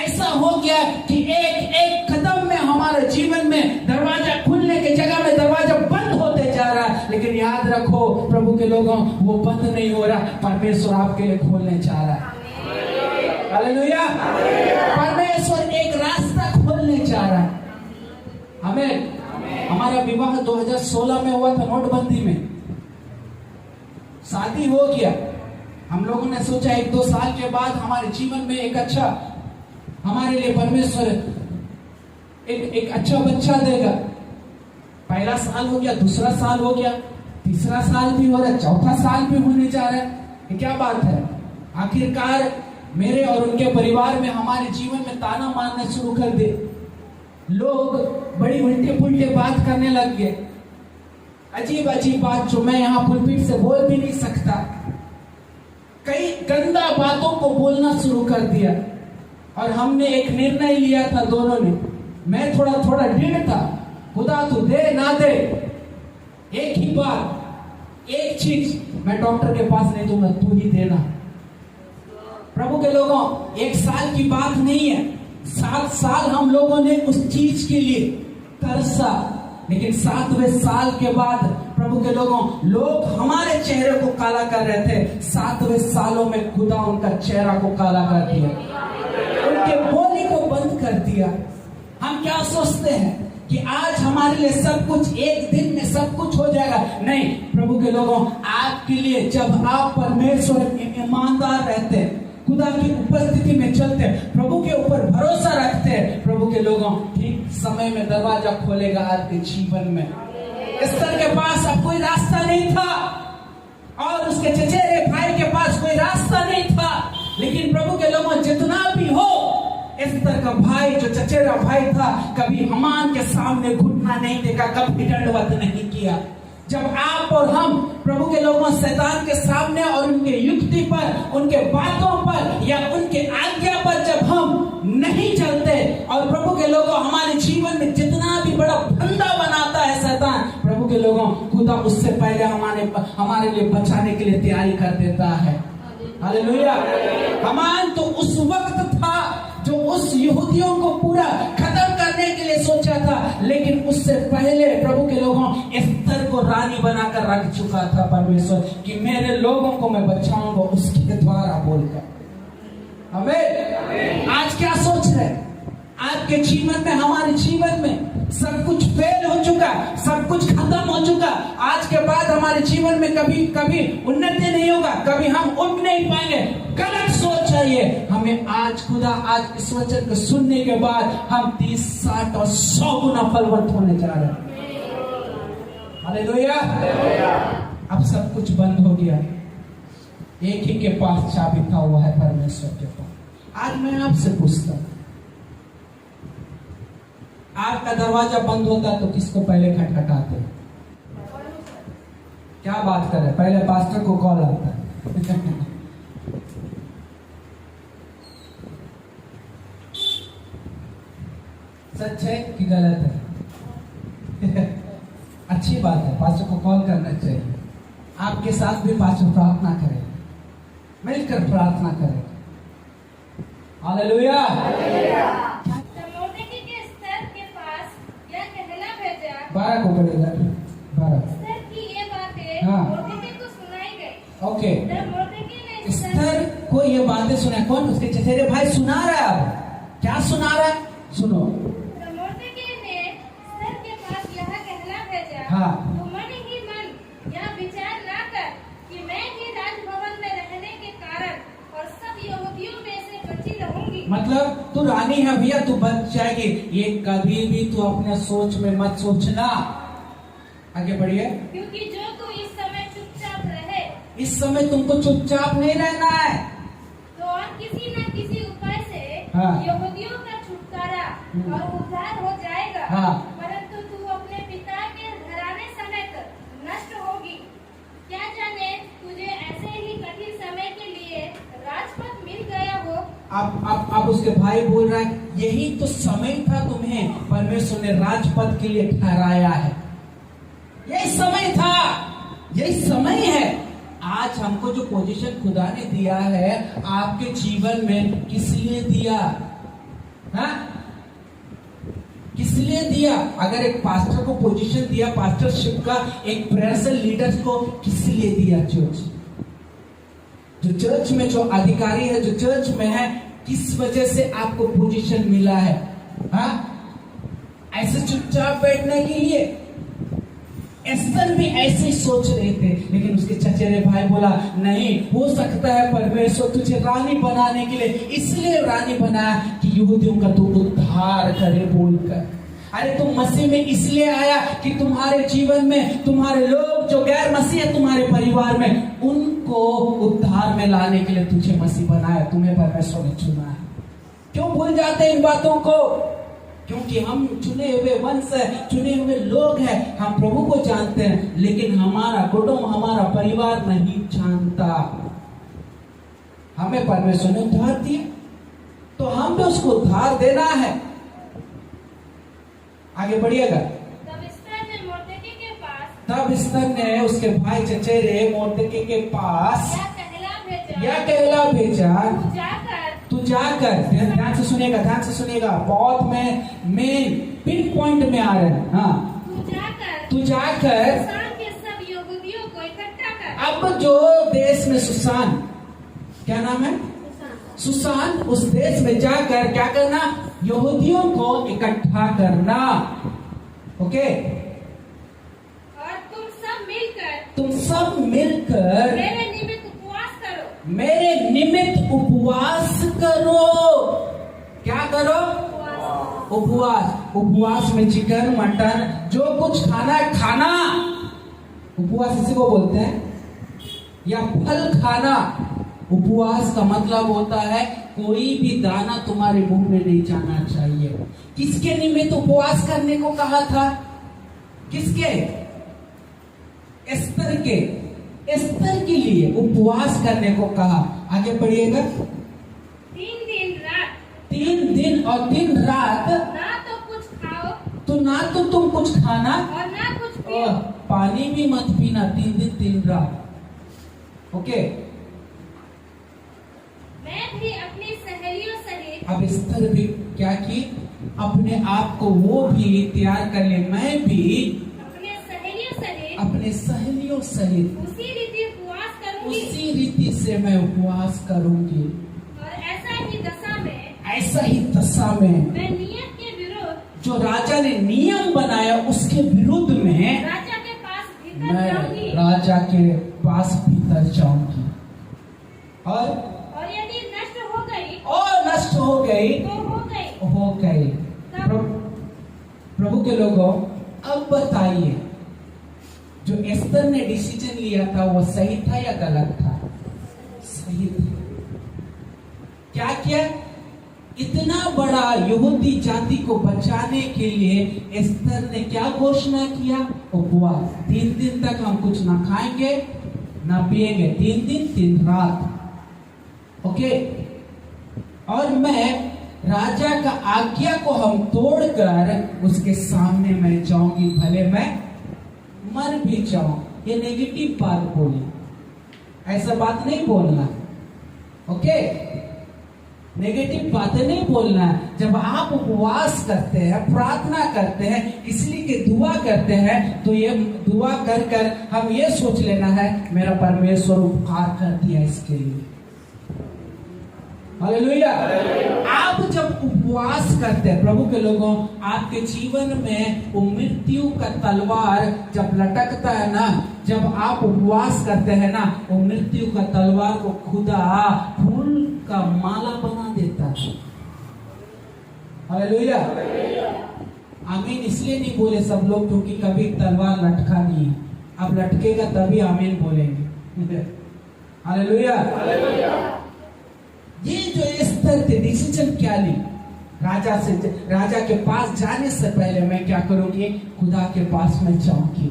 ऐसा हो गया कि एक एक कदम में हमारे जीवन में दरवाजा खुलने के जगह में दरवाजा बंद होते जा रहा है। लेकिन याद रखो प्रभु के लोगों, वो बंद नहीं हो रहा, परमेश्वर आपके लिए खोलने जा रहा है। हालेलुया। परमेश्वर एक रास्ता खोलने जा रहा है। हमें हमारा विवाह 2016 में हुआ था, नोटबंदी में शादी हो गया। हम लोगों ने सोचा 1-2 साल के बाद हमारे जीवन में एक अच्छा, हमारे लिए परमेश्वर एक अच्छा बच्चा देगा। पहला साल हो गया, दूसरा साल हो गया, तीसरा साल भी हो रहा है, चौथा साल भी होने जा रहा है। ये क्या बात है? आखिरकार मेरे और उनके परिवार में हमारे जीवन में ताना मारने शुरू कर दे। लोग बड़ी उल्टे पुल्टे बात करने लग गए, अजीब अजीब बात जो मैं यहाँ पुलपीट से बोल भी नहीं सकता। कई गंदा बातों को बोलना शुरू कर दिया और हमने एक निर्णय लिया था दोनों ने। मैं थोड़ा थोड़ा ढीठ था, खुदा तू दे ना दे, एक ही बात, एक चीज, मैं डॉक्टर के पास नहीं दूंगा, तू ही देना। प्रभु के लोगों, 1 साल की बात नहीं है, 7 साल हम लोगों ने उस चीज के लिए तरसा। लेकिन 7वें साल के बाद प्रभु के लोगों, लोग हमारे चेहरे को काला कर रहे थे। 7वें सालों में खुदा उनका चेहरा को काला कर दिया, उनके बोली को बंद कर दिया। हम क्या सोचते हैं कि आज हमारे लिए सब कुछ, एक दिन में सब कुछ हो जाएगा? नहीं प्रभु के लोगों, आपके लिए जब आप परमेश्वर में ईमानदार रहते हैं, खुदा की उपस्थिति में चलते, प्रभु के ऊपर भरोसा रखते हैं, प्रभु के लोगों, ठीक समय में दरवाजा खोलेगा आपके जीवन में। एस्तर के पास अब कोई रास्ता नहीं था और उसके चचेरे भाई के पास कोई रास्ता नहीं था। लेकिन प्रभु के लोगों, जितना भी हो, एस्तर का भाई जो चचेरा भाई था, कभी हामान के सामने घुटना नहीं टेका, कभी दंडवत नहीं किया। जब आप और हम प्रभु के लोगों शैतान के सामने और उनके युक्ति पर, उनके बातों पर या उनके आज्ञा पर जब हम नहीं चलते, और प्रभु के लोगों हमारे जीवन में जितना भी बड़ा फंदा बनाता है शैतान, प्रभु के लोगों खुदा उससे पहले हमारे लिए बचाने के लिए तैयारी कर देता है। हालेलुया। हामान तो उस वक्त था जो उस यहूदियों को पूरा खत्म करने के लिए सोचा था, लेकिन उससे पहले प्रभु के लोगों एस्तर को रानी बनाकर रख चुका था परमेश्वर, कि मेरे लोगों को मैं बचाऊंगा उसके द्वारा बोलकर। हमें आज क्या सोच रहे? आपके जीवन में, हमारे जीवन में सब कुछ फेल हो चुका, सब कुछ खत्म हो चुका। आज के बाद हमारे जीवन में कभी कभी उन्नति नहीं होगा, कभी हम उठ नहीं पाएंगे। गलत सोच है ये। हमें आज खुदा आज इस वचन को सुनने के बाद हम 30, 60 और 100 गुना फलवंत होने जा रहे हैं। हालेलुया। अब सब कुछ बंद हो गया, एक ही के पास चाबी था, हुआ है परमेश्वर के पास। आज मैं आपसे पूछता हूं, आपका दरवाजा बंद होता है तो किसको पहले खटखटाते? क्या बात कर रहे? पहले पास्टर को कॉल आता है। सच है कि गलत है? अच्छी बात है, पास्टर को कॉल करना चाहिए। आपके साथ भी पास्टर प्रार्थना करें, मिलकर प्रार्थना करें। हालेलुया। बारह को पड़ेगा, 12 की ये बातें हाँ। मोर्देकै को सुनाई गई। ओके। तब मोर्देकै ने एस्तर को ये बातें सुना, कौन? उसके चचेरे भाई सुना रहा है। अब क्या सुना रहा है? सुनो। तब मोर्देकै ने एस्तर के पास यह कहना भेजा, हाँ। तू मन ही मन यह विचार ना कर कि मैं ही राजभवन में रहने के कारण और सब यहूदियों में से बची रहूंगी। मतलब तू रानी है भैया, तू बच जाएगी। ये कभी भी तू अपने सोच में मत सोचना। आगे बढ़िए। क्योंकि जो तू इस समय चुपचाप रहे, इस समय तुमको चुपचाप नहीं रहना है, तो और किसी न किसी उपाय से हाँ। यहूदियों का छुटकारा और उद्धार हो जाएगा। हाँ। परंतु तू अपने पिता के घराने समेत नष्ट होगी। क्या जाने तुझे ऐसे ही कठिन समय के लिए राजपद मिल गया हो। अब उसके भाई बोल रहा है, यही तो समय था, तुम्हें परमेश्वर ने राजपद के लिए ठहराया है। यही समय था, यही समय है। आज हमको जो पोजीशन खुदा ने दिया है आपके जीवन में, किस लिए दिया? हाँ? किस लिए दिया? अगर एक पास्टर को पोजीशन दिया, पास्टरशिप का, एक प्रेयरफुल लीडर को किस लिए दिया? जो चर्च में जो अधिकारी है, जो चर्च में है, किस वजह से आपको पोजीशन मिला है? हाँ? ऐसे चुपचाप बैठने के लिए? एस्तर भी ऐसे ही सोच रहे थे, लेकिन उसके चचेरे भाई बोला, नहीं हो सकता है परमेश्वर तुझे रानी बनाने के लिए इसलिए रानी बनाया कि यहूदियों का तू उद्धार करे बोलकर। अरे तुम मसीह में इसलिए आया कि तुम्हारे जीवन में तुम्हारे लोग जो गैर मसीह है तुम्हारे परिवार में, उनको उद्धार में लाने के लिए तुझे मसीह बनाया, तुम्हें परमेश्वर ने चुना है। क्यों भूल जाते इन बातों को? क्योंकि हम चुने हुए वंश है, चुने हुए लोग हैं, हम प्रभु को जानते हैं, लेकिन हमारा कुटुंब, हमारा परिवार नहीं जानता। हमें परमेश्वर ने उद्धार दिया तो हम भी उसको उद्धार देना है। आगे बढ़िएगा। तब एस्तर ने मोर्देकै के पास, तब एस्तर ने उसके भाई चचेरे मोर्देकै के पास यह कहला भेजा, तू जाकर, ध्यान से सुनेगा, ध्यान से सुनेगा, बहुत मेन पिन पॉइंट में आ रहे हैं। हाँ, तू जाकर सुसान के सब यहूदियों को इकट्ठा कर। अब जो देश में सुसान, क्या नाम है? सुसान, उस देश में जाकर क्या करना? यहूदियों को इकट्ठा करना। ओके। और तुम सब मिलकर मेरे निमित्त उपवास करो। क्या करो? उपवास में चिकन, मटन, जो कुछ खाना है खाना। उपवास इसी को बोलते हैं, या फल खाना। उपवास का मतलब होता है कोई भी दाना तुम्हारे मुंह में नहीं जाना चाहिए। किसके निमित्त उपवास करने को कहा था? किसके? एस्तर के। एस्तर के लिए उपवास करने को कहा। आगे पढ़िएगा। 3 दिन रात 3 दिन और 3 रात ना तो कुछ खाओ तो ना तो तुम कुछ खाना और ना कुछ पियो। और पानी भी मत पीना 3 दिन 3 रात। ओके। मैं भी अपनी सहेलियों सहित अब एस्तर भी क्या की? अपने आप को वो भी तैयार कर ले। मैं भी अपने सहेलियों सहित उसी रीति उपवास करूंगी उसी रीति से मैं उपवास करूंगी। और ऐसा ही दशा में मैं नियत के विरुद्ध जो राजा ने नियम बनाया उसके विरुद्ध में राजा के पास भीतर मैं जाऊंगी। राजा के पास भीतर जाऊंगी। और यदि नष्ट हो गई और नष्ट हो गई तो हो गई। प्रभु के लोगों, अब बताइए, जो एस्तर ने डिसीजन लिया था वो सही था या गलत था? सही था। क्या किया? इतना बड़ा यहूदी जाति को बचाने के लिए एस्तर ने क्या घोषणा किया? उपवास। 3 दिन तक हम कुछ ना खाएंगे ना पिएंगे, 3 दिन 3 रात। ओके। और मैं राजा का आज्ञा को हम तोड़कर उसके सामने मैं जाऊंगी, भले मैं मर भी जाऊं। ये नेगेटिव बात बोली, ऐसा बात नहीं बोलना। ओके। नेगेटिव बातें नहीं बोलना। जब आप उपवास करते हैं, प्रार्थना करते हैं, इसलिए कि दुआ करते हैं, तो ये दुआ कर कर हम ये सोच लेना है मेरा परमेश्वर उपकार कर दिया इसके लिए। हालेलुया। आप जब उपवास करते हैं प्रभु के लोगों, आपके जीवन में वो मृत्यु का तलवार जब लटकता है ना, जब आप उपवास करते हैं ना, वो मृत्यु का तलवार को खुदा फूल का माला बना देता है। हालेलुया। आमीन इसलिए नहीं बोले सब लोग क्योंकि कभी तलवार लटका नहीं है। अब लटकेगा तभी आमीन बोलेंगे। हालेलुया। ये जो एस्तर थे डिसीजन क्या ली? राजा के पास जाने से पहले मैं क्या करूंगी? खुदा के पास में जाऊंगी,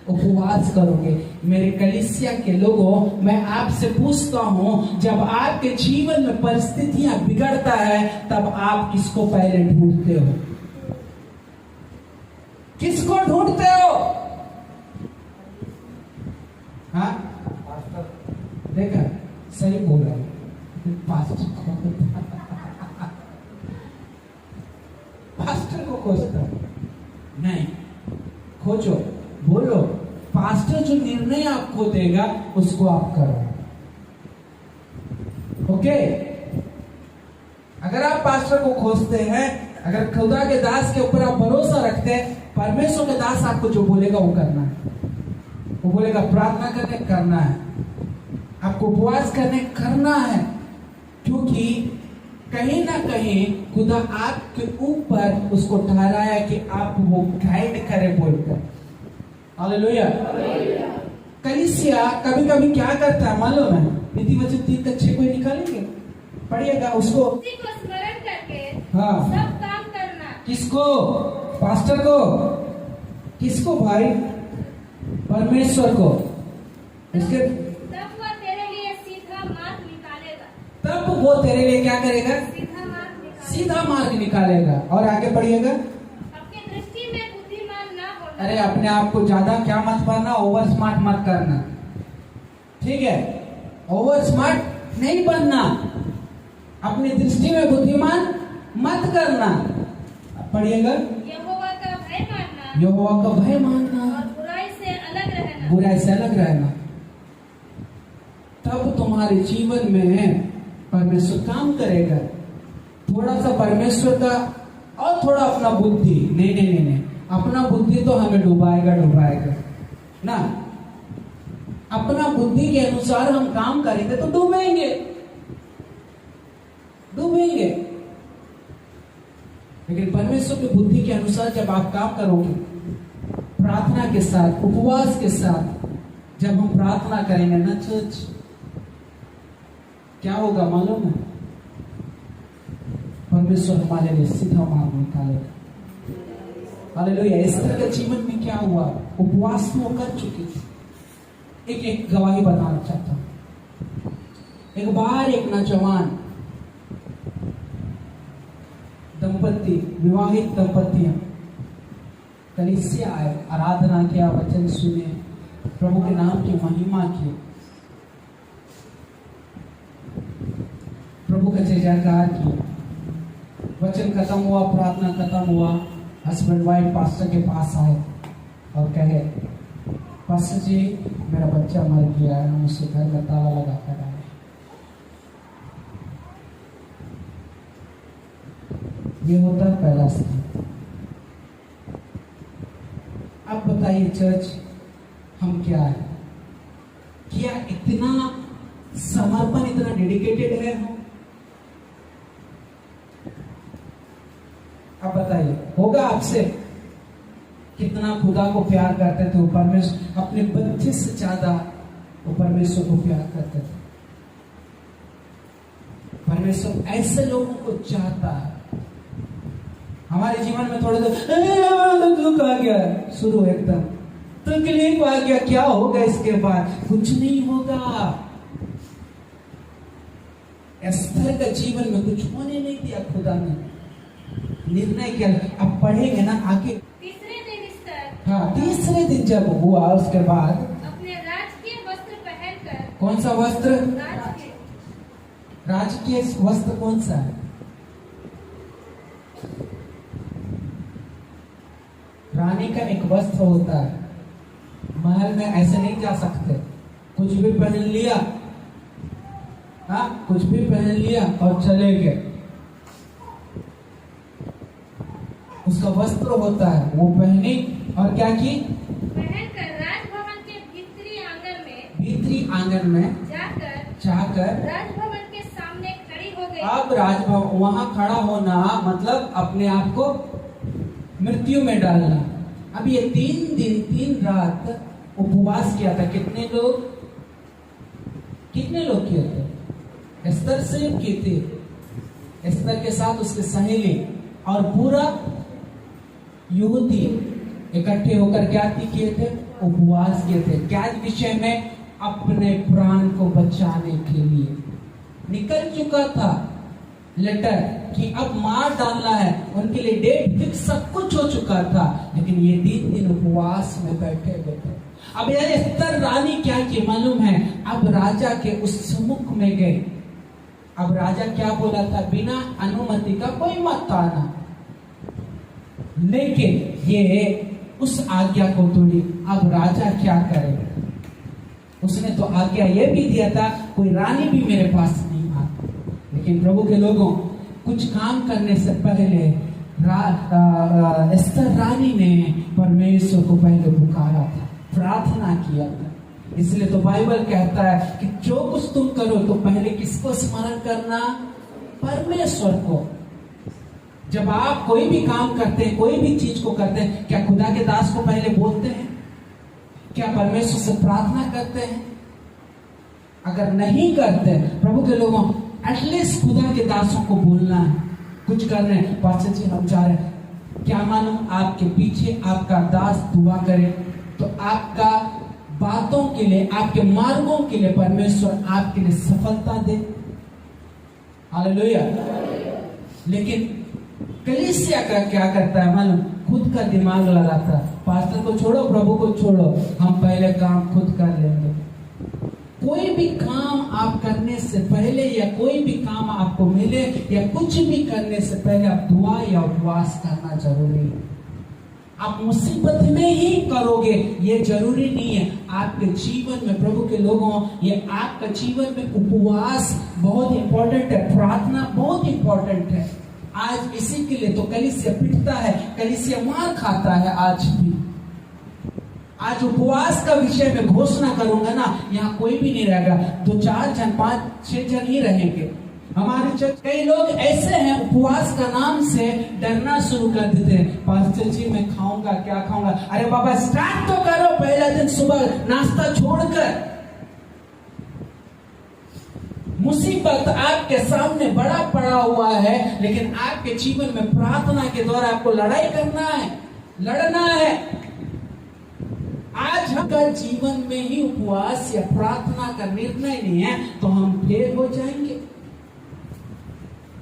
उपवास करूंगी। मेरे कलीसिया के लोगों, मैं आपसे पूछता हूं, जब आपके जीवन में परिस्थितियां बिगड़ता है तब आप किसको पहले ढूंढते हो? किसको ढूंढते हो? हाँ, देखा सही बोल रहा हूं। पास्टर को खोजता नहीं, खोजो, बोलो। पास्टर जो निर्णय आपको देगा उसको आप करो। ओके। अगर आप पास्टर को खोजते हैं, अगर खुदा के दास के ऊपर आप भरोसा रखते हैं, परमेश्वर के दास आपको जो बोलेगा वो करना है। वो बोलेगा प्रार्थना करने करना है, आपको उपवास करने करना है, क्योंकि कहीं ना कहीं खुदा आपके ऊपर उसको ठहराया कि आप वो गाइड करें बोलकर। हालेलुया। कलीसिया कभी कभी क्या करता है मालूम है? नीति वचन 3:6 कोई निकालेंगे, पढ़िएगा उसको। उसी को स्मरण करके हाँ, सब काम करना। किसको? पास्टर को? किसको भाई? परमेश्वर को। इसके तब वह तेरे लिए सीधा मार्ग निकालेगा। तब वो तेरे लिए क्या करेगा? सीधा मार्ग निकालेगा। और आगे पढ़िएगा। अपनी दृष्टि में बुद्धिमान ना होना। अरे अपने आप को ज्यादा क्या मत करना, ओवर स्मार्ट मत करना, ठीक है? ओवर स्मार्ट नहीं बनना, अपनी दृष्टि में बुद्धिमान मत करना। पढ़िएगा। यहोवा का भय मानना। यहोवा का भय मानना और बुराई से अलग रहना। बुराई से अलग रहना। तब तुम्हारे जीवन में परमेश्वर काम करेगा। थोड़ा सा परमेश्वर का और थोड़ा अपना बुद्धि नहीं, अपना बुद्धि तो हमें डुबाएगा ना। अपना बुद्धि के अनुसार हम काम करेंगे तो डूबेंगे। लेकिन परमेश्वर की बुद्धि के अनुसार जब आप काम करोगे, प्रार्थना के साथ, उपवास के साथ, जब हम प्रार्थना करेंगे ना चर्च, क्या होगा मालूम है? परमेश्वर हमारे लिए सीधा मार्ग निकालेगा। हालेलुया। एस्तर के जीवन में क्या हुआ? उपवास तो वो कर चुकी थी। एक गवाही बताना चाहता हूं। एक बार एक नौजवान दंपति, विवाहित दंपतियां कलीसिया आए, आराधना किया, वचन सुने, प्रभु के नाम की महिमा की, प्रभु का जय जयकार की। वचन खत्म हुआ, प्रार्थना खत्म हुआ, हस्बैंड वाइफ पास्टर के पास आए और कहे, पास्टर जी मेरा बच्चा मर गया है, हम उसे घर का ताला लगा कर आए। ये होता है पहला स्टेप। अब बताइए चर्च, हम क्या है? क्या इतना समर्पण, इतना डेडिकेटेड है हम? अब बताइए, होगा आपसे? कितना खुदा को प्यार करते थे वो, परमेश्वर अपने बच्चे से ज्यादा वो परमेश्वर को प्यार करते थे। परमेश्वर ऐसे लोगों को चाहता है। हमारे जीवन में थोड़ा दुख आ गया, शुरू एकदम तकलीफ आ गया, क्या होगा इसके बाद? कुछ नहीं होगा। एस्तर का जीवन में कुछ होने नहीं दिया, खुदा ने निर्णय किया। अब पढ़ेंगे ना आगे। तीसरे दिन एस्तर, हाँ, तीसरे दिन जब हुआ, उसके बाद अपने राजकीय वस्त्र पहनकर, कौन सा वस्त्र? राजकीय राजकीय वस्त्र कौन सा है? रानी का एक वस्त्र होता है, महल में ऐसे नहीं जा सकते, कुछ भी पहन लिया, हाँ कुछ भी पहन लिया और चले गए। उसका वस्त्र होता है, वो पहनी और क्या की? पहनकर राजभवन के भीतरी आंगन में जाकर राजभवन के सामने खड़ी हो गई। अब राजभवन, वहां खड़ा होना मतलब अपने आप को मृत्यु में डालना। अब ये 3 दिन 3 रात उपवास किया था। कितने लोग किए थे? एस्तर सिर्फ की थी, एस्तर के साथ उसके सहेली और पूरा यहूदी इकट्ठे होकर क्या किए थे? उपवास किए थे। क्या विषय में? अपने प्राण को बचाने के लिए। निकल चुका था लेटर कि अब मार डालना है, उनके लिए डेट फिक्स, सब कुछ हो चुका था, लेकिन ये 3 दिन उपवास में बैठे हुए थे। अब यह एस्तर रानी क्या की मालूम है? अब राजा के उस सम्मुख में गए। अब राजा क्या बोला था? बिना अनुमति का कोई मत आना। लेकिन ये उस आज्ञा को तोड़ी। अब राजा क्या करे? उसने तो आज्ञा ये भी दिया था, कोई रानी भी मेरे पास नहीं आती। लेकिन प्रभु के लोगों, कुछ काम करने से पहले एस्तर रानी ने परमेश्वर को पहले पुकारा था, प्रार्थना किया था। इसलिए तो बाइबल कहता है कि जो कुछ तुम करो तो पहले किसको स्मरण करना? परमेश्वर को। जब आप कोई भी काम करते हैं, कोई भी चीज को करते हैं, क्या खुदा के दास को पहले बोलते हैं? क्या परमेश्वर से प्रार्थना करते हैं? अगर नहीं करते, प्रभु के लोगों, एटलीस्ट खुदा के दासों को बोलना है। कुछ कर रहे हैं, पास्टर जी हम जा रहे हैं, क्या मालूम आपके पीछे आपका दास दुआ करे तो आपका बातों के लिए, आपके मार्गों के लिए परमेश्वर आपके लिए सफलता दे। हालेलुया। लेकिन कलीसिया का क्या करता है मालूम? खुद का दिमाग लगाता है। पास्टर को छोड़ो, प्रभु को छोड़ो, हम पहले काम खुद कर लेंगे। कोई भी काम आप करने से पहले या कोई भी काम आपको मिले या कुछ भी करने से पहले आप दुआ या उपवास करना जरूरी है। आप मुसीबत में ही करोगे ये जरूरी नहीं है। आपके जीवन में, प्रभु के लोगों, ये आपका जीवन में उपवास बहुत इंपॉर्टेंट है, प्रार्थना बहुत इंपॉर्टेंट है। आज इसी के लिए तो कलीसिया पिटता है, कलीसिया मार खाता है आज भी। आज उपवास का विषय में घोषणा करूंगा ना, यहाँ कोई भी नहीं रहेगा, 2 4 जन 5 6 जन ही रहेंगे। हमारे चर्च कई लोग ऐसे हैं, उपवास का नाम से डरना शुरू कर देते हैं। पास्टर जी मैं खाऊंगा, क्या खाऊंगा? अरे बाबा स्टार्ट तो करो, पहला दिन सुबह नाश्ता छोड़कर मुसीबत आपके सामने बड़ा पड़ा हुआ है, लेकिन आपके जीवन में प्रार्थना के द्वारा आपको लड़ाई करना है, लड़ना है। आज हमारे जीवन में ही उपवास या प्रार्थना का निर्णय नहीं है तो हम फेल हो जाएंगे।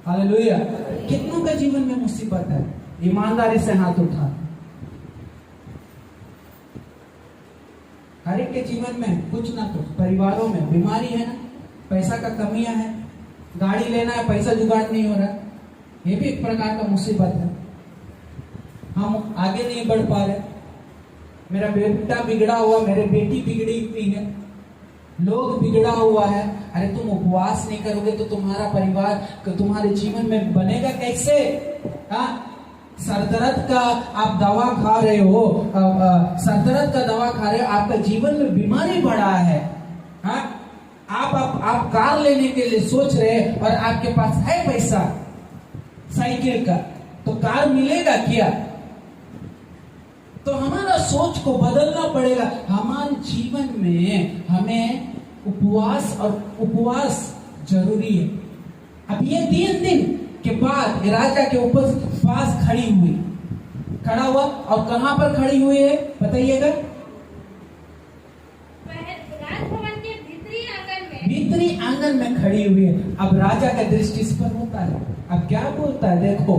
हालेलुया। कितनों का जीवन में मुसीबत है? ईमानदारी से हाथ उठा। हर एक के जीवन में कुछ ना कुछ, परिवारों में बीमारी है ना, पैसा का कमियां है, गाड़ी लेना है, पैसा जुगाड़ नहीं हो रहा, ये भी एक प्रकार का मुसीबत है। हम आगे नहीं बढ़ पा रहे, मेरा बेटा बिगड़ा हुआ, मेरे बेटी बिगड़ी हुई है, लोग बिगड़ा हुआ है। अरे तुम उपवास नहीं करोगे तो तुम्हारा परिवार तुम्हारे जीवन में बनेगा कैसे? सरदर्द का आप दवा खा रहे हो, सरदर्द का दवा खा रहे हो, आपका जीवन में बीमारी बढ़ा है। आप कार लेने के लिए सोच रहे हैं और आपके पास है पैसा साइकिल का, तो कार मिलेगा क्या? तो हमारा सोच को बदलना पड़ेगा। हमारे जीवन में हमें उपवास जरूरी है। अब ये 3 दिन के बाद राजा के ऊपर पास खड़ा हुआ, और कहां पर खड़ी हुई है बताइएगा? राजभवन के भीतरी आंगन में खड़ी हुई है। अब राजा का दृष्टि इस पर होता है। अब क्या बोलता है देखो,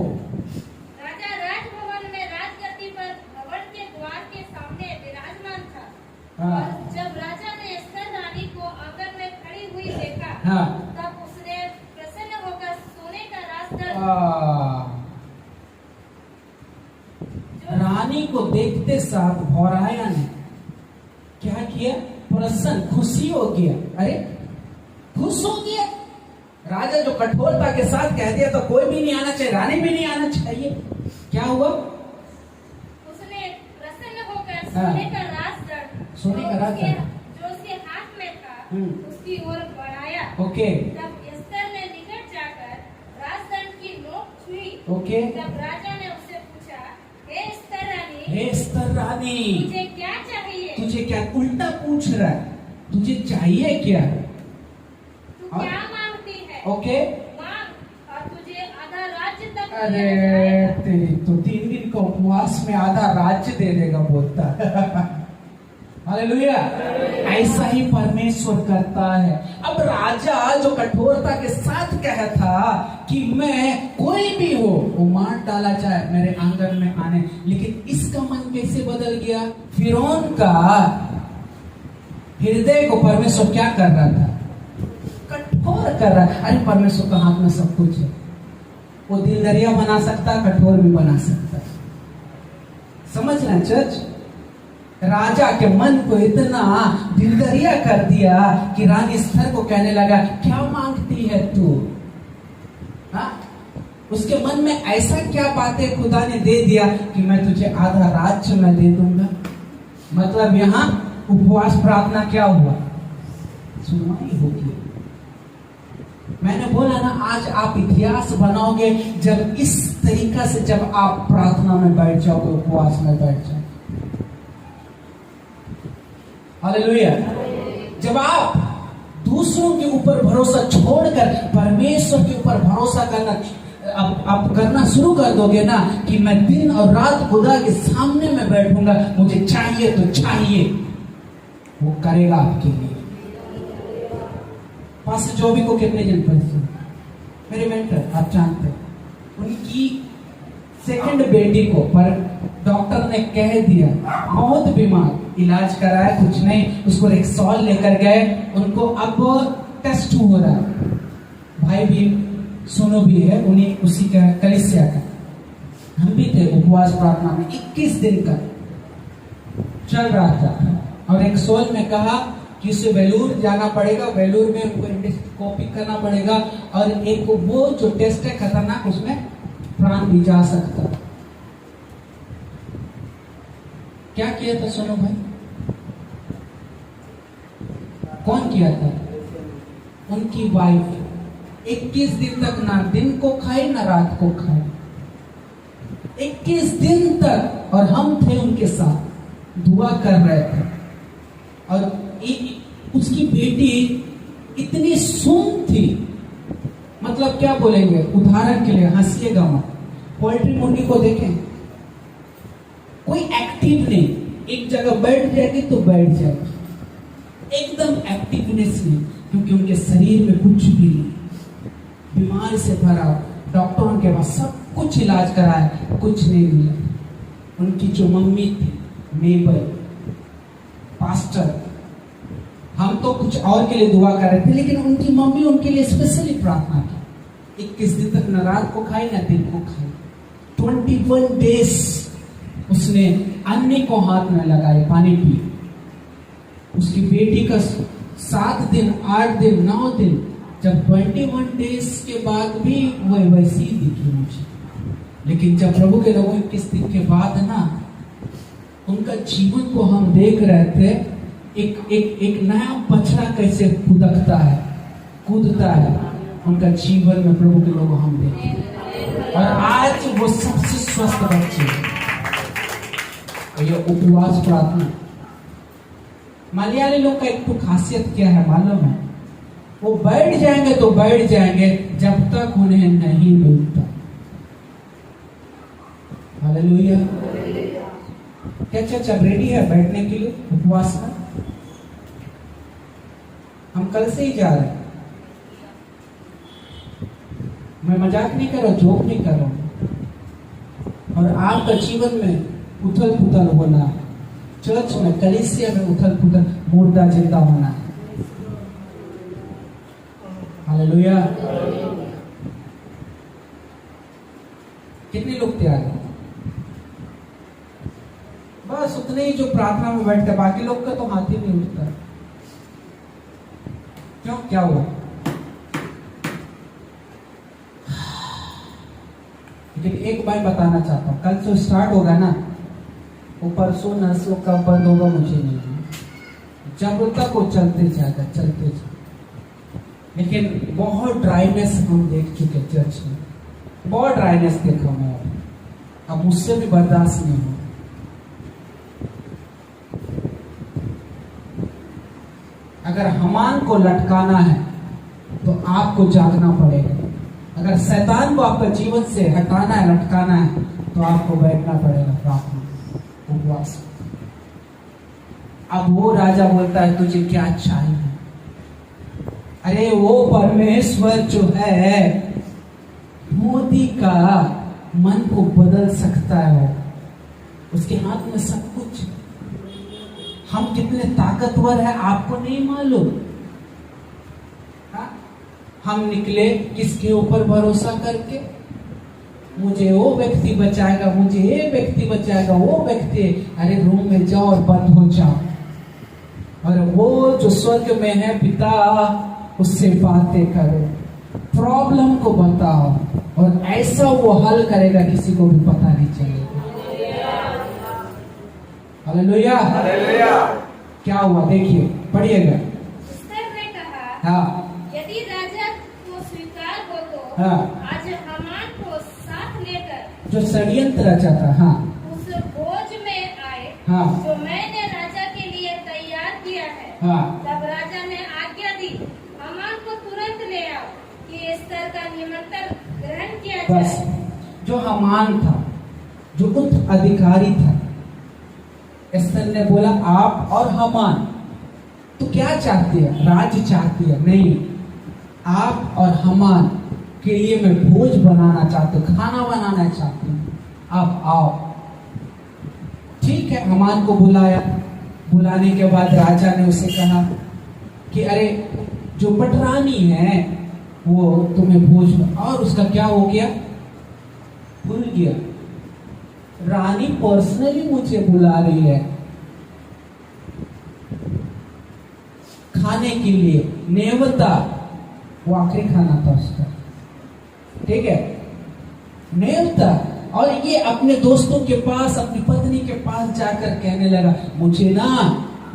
राजा राजभवन में राजगद्दी पर भवन के द्वार के सामने विराजमान था। और जब राजा ने एस्थर रानी को आंगन में खड़ी हुई देखा, तब उसने प्रसन्न होकर सोने का राजदंड, रानी को देखते साथ भौराया ने क्या किया? प्रसन्न, खुशी हो गया। अरे खुश हो गया। राजा जो कठोरता के साथ कह दिया तो कोई भी नहीं आना चाहिए, रानी भी नहीं आना चाहिए, क्या हुआ? उसने प्रसन्न होकर सोने का राजदंड जो उसके हाथ में था उसकी ओर बढ़ाया। ओके। तब एस्थर ने निकट जाकर राजदंड की नोक छुई। ओके। तब राजा ने उससे पूछा, हे एस्थर रानी, तुझे क्या चाहिए? तुझे क्या? उल्टा पूछ रहा है, तुझे चाहिए क्या? तू क्या मांगती है? ओके। मांग और तुझे आधा राज्य तक। अरे तेरी तो 3 दिन का उपवास में आधा राज्य दे देगा बोलता। हालेलुया। ऐसा ही परमेश्वर करता है। अब राजा जो कठोरता के साथ कहा था कि मैं कोई भी हो वो मार डाला जाए मेरे आंगन में आने, लेकिन इसका मन कैसे बदल गया? फिरौन का हृदय को परमेश्वर क्या कर रहा था? कठोर कर रहा है। अरे परमेश्वर का हाथ में सब कुछ है, वो दिल दरिया बना सकता, कठोर भी बना सकता। समझ रहे हैं चर्च? राजा के मन को इतना दिलदरिया कर दिया कि रानी एस्थर को कहने लगा, क्या मांगती है तू? उसके मन में ऐसा क्या बातें खुदा ने दे दिया कि मैं तुझे आधा राज्य में दे दूंगा। मतलब यहाँ उपवास प्रार्थना क्या हुआ? सुनवाई होगी। मैंने बोला ना, आज आप इतिहास बनाओगे जब इस तरीका से, जब आप प्रार्थना में बैठ जाओगे, उपवास में बैठ जाओगे। हालेलुया। जब आप दूसरों के ऊपर भरोसा छोड़कर परमेश्वर के ऊपर भरोसा करना अब करना शुरू कर दोगे ना, कि मैं दिन और रात खुदा के सामने में बैठूंगा, मुझे चाहिए तो चाहिए, वो करेगा आपके लिए। पास्टर जॉबी को कितने जन परिचय? मेरे मेंटर, आप जानते हैं, उनकी 2nd बेटी को पर डॉक्टर ने कह दिया बहुत बीमार, इलाज कराया कुछ नहीं, उसको रेक्सॉल लेकर गए, उनको अब टेस्ट हो रहा है। भाई भी सुनो भी है, उन्हीं उसी का कलीसिया का, हम भी थे उपवास प्रार्थना में 21 दिन का चल रहा था, और रेक्सॉल में कहा कि उसे वेलूर जाना पड़ेगा, वेलूर में उनको एंडोस्कोपी करना पड़ेगा, और एक वो जो टेस्ट है खतरनाक, उसमें प्राण भी जा सकता। क्या किया था सुनो भाई? कौन किया था? उनकी वाइफ 21 दिन तक ना दिन को खाई ना रात को खाई, 21 दिन तक, और हम थे उनके साथ, दुआ कर रहे थे। और उसकी बेटी इतनी सुन थी, मतलब क्या बोलेंगे, उदाहरण के लिए हंसिएगा मत, पोल्ट्री मुर्गी को देखें, कोई एक्टिव नहीं, एक जगह बैठ जाएगी तो बैठ जाएगी, एकदम एक्टिवनेस नहीं, क्योंकि उनके शरीर में कुछ भी नहीं, बीमारी से भरा, डॉक्टरों के पास सब कुछ इलाज कराया, कुछ नहीं मिला। उनकी जो मम्मी थी मेबल, पास्टर, हम तो कुछ और के लिए दुआ कर रहे थे, लेकिन उनकी मम्मी उनके लिए स्पेशली प्रार्थना की। 21 दिन तक न रात को खाई न दिन को खाई। 21 डेज उसने अन्य को हाथ में लगाए, पानी पी। उसकी बेटी का 7 दिन 8 दिन 9 दिन, जब 21 डेज के बाद भी वह वैसी ही दिखी मुझे। लेकिन जब प्रभु के लोगों 21 दिन के बाद ना, उनका जीवन को हम देख रहे थे, एक नया बछड़ा कैसे कूदता है, उनका जीवन में प्रभु के लोग हम देखे। और आज वो सबसे स्वस्थ बच्चे हैं। ये उपवास प्रार्थना, मलयाली लोग का एक तो खासियत क्या है मालूम है, वो बैठ जाएंगे तो बैठ जाएंगे जब तक उन्हें नहीं मिलता। हालेलुया। क्या चर्चा रेडी है बैठने के लिए उपवास में? हम कल से ही जा रहे हैं। मैं मजाक नहीं कर रहा, जोक नहीं कर रहा हूं। और आपका जीवन में उथल पुथल होना है, चर्च में कलीसिया में उथल पुथल, मुर्दा जिंदा होना है। हालेलुया। कितने लोग तैयार हैं? बस उतने ही जो प्रार्थना में बैठते, बाकी लोग का तो हाथ ही नहीं उठता। क्यों, क्या हुआ? लेकिन एक बार बताना चाहता हूं, कल से स्टार्ट होगा ना, वो परसों नरसों कब बंद होगा मुझे नहीं, जब तक वो चलते जाएगा। लेकिन बहुत ड्राइनेस हम देख चुके चर्च में, बहुत ड्राइनेस देखा मैं, अब मुझसे भी बर्दाश्त नहीं हो। अगर हमान को लटकाना है तो आपको जागना पड़ेगा। अगर शैतान को आपका जीवन से हटाना है, लटकाना है, तो आपको बैठना पड़ेगा प्रार्थना, उपवास। अब वो राजा बोलता है तुझे क्या चाहिए? अरे वो परमेश्वर जो है, मोदी का मन को बदल सकता है, उसके हाथ में सब कुछ। हम कितने ताकतवर हैं आपको नहीं मालूम। हम निकले किसके ऊपर भरोसा करके? मुझे वो व्यक्ति बचाएगा, मुझे ये व्यक्ति बचाएगा, वो व्यक्ति। अरे रूम में जाओ और बंद हो जाओ, और वो जो स्वर्ग में है पिता, उससे बातें करो, प्रॉब्लम को बताओ, और ऐसा वो हल करेगा किसी को भी पता नहीं चलेगा। हालेलुया। क्या हुआ देखिए, पढ़िएगा। एस्तर ने कहा, हाँ, यदि राजा को स्वीकार हो तो हाँ, आज हामान को साथ लेकर जो षड्यंत्र रचा था, हाँ, उस भोज में आए, हाँ, जो मैंने राजा के लिए तैयार किया है। हाँ। तब राजा ने आज्ञा दी, हामान को तुरंत ले आओ कि एस्तर का निमंत्रण ग्रहण किया बस जाए। जो हामान था, जो उच्च अधिकारी था, एस्तर ने बोला आप और हामान तो क्या चाहती है? राज्य चाहती है? नहीं, आप और हामान के लिए मैं भोज बनाना चाहती हूँ, खाना बनाना चाहती हूँ, आप आओ। ठीक है, हामान को बुलाया। बुलाने के बाद राजा ने उसे कहा कि अरे जो पटरानी है वो तुम्हें भोज में, और उसका क्या हो गया? भूल गया। रानी पर्सनली मुझे बुला रही है खाने के लिए, नेवता, वो आखिरी खाना था उसका, ठीक है, नेवता। और ये अपने दोस्तों के पास, अपनी पत्नी के पास जाकर कहने लगा, मुझे ना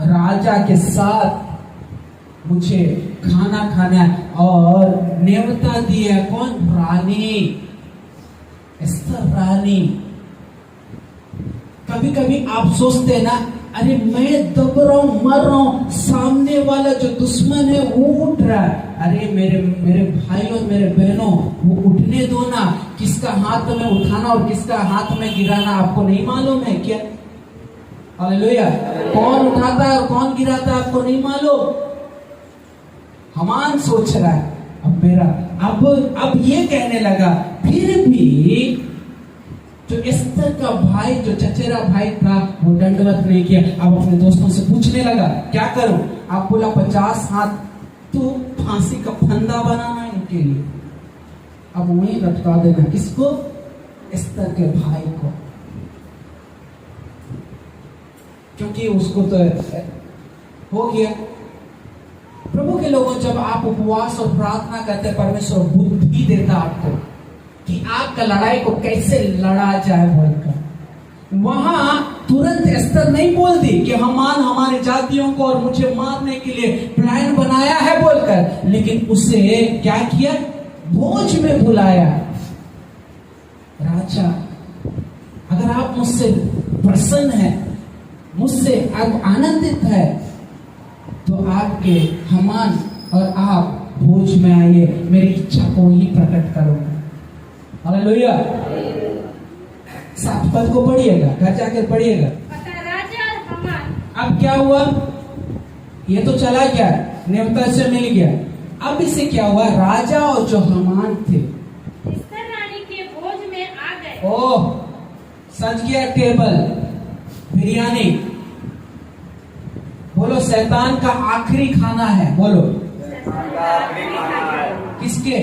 राजा के साथ मुझे खाना खाना है, और नेवता दी है कौन? रानी एस्तर, रानी। कभी कभी आप सोचते हैं ना अरे मैं दब रहा हूं, मर रहा हूं, सामने वाला जो दुश्मन है वो उठ रहा है। अरे मेरे भाई और मेरे बहनों, वो उठने दो ना। किसका हाथ में उठाना और किसका हाथ में गिराना आपको नहीं मालूम है क्या? हालेलुया। कौन उठाता है और कौन गिराता है आपको नहीं मालूम। हामान सोच रहा है अब मेरा, अब ये कहने लगा, फिर भी जो एस्तर का भाई, जो चचेरा भाई था, वो दंडवत नहीं किया। अब अपने दोस्तों से पूछने लगा क्या करूं। आप बोला 50 हाथ तो फांसी का फंदा बनाना इनके लिए, अब वहीं लटका देना। किसको? एस्तर के भाई को, क्योंकि उसको तो हो गया। प्रभु के लोगों, जब आप उपवास और प्रार्थना करते, परमेश्वर बुद्धि देता आपको कि आपका लड़ाई को कैसे लड़ा जाए बोलकर। वहां तुरंत एस्तर नहीं बोल दी कि हामान हमारे जातियों को और मुझे मारने के लिए प्लान बनाया है बोलकर, लेकिन उसे क्या किया? भोज में बुलाया। राजा, अगर आप मुझसे प्रसन्न हैं, मुझसे आप आनंदित है, तो आपके हामान और आप भोज में आइए, मेरी इच्छा को ही प्रकट करूंगा। हालेलुया। 7 पद को पढ़िएगा, घर जाकर पढ़िएगा। राजा और हामान, अब क्या हुआ? ये तो चला गया, नेवता से मिल गया। अब इससे क्या हुआ? राजा और जो हामान थे एस्तर रानी के भोज में आ गए। ओह, सज गया टेबल, बिरयानी। बोलो, शैतान का आखिरी खाना है। बोलो, किसके?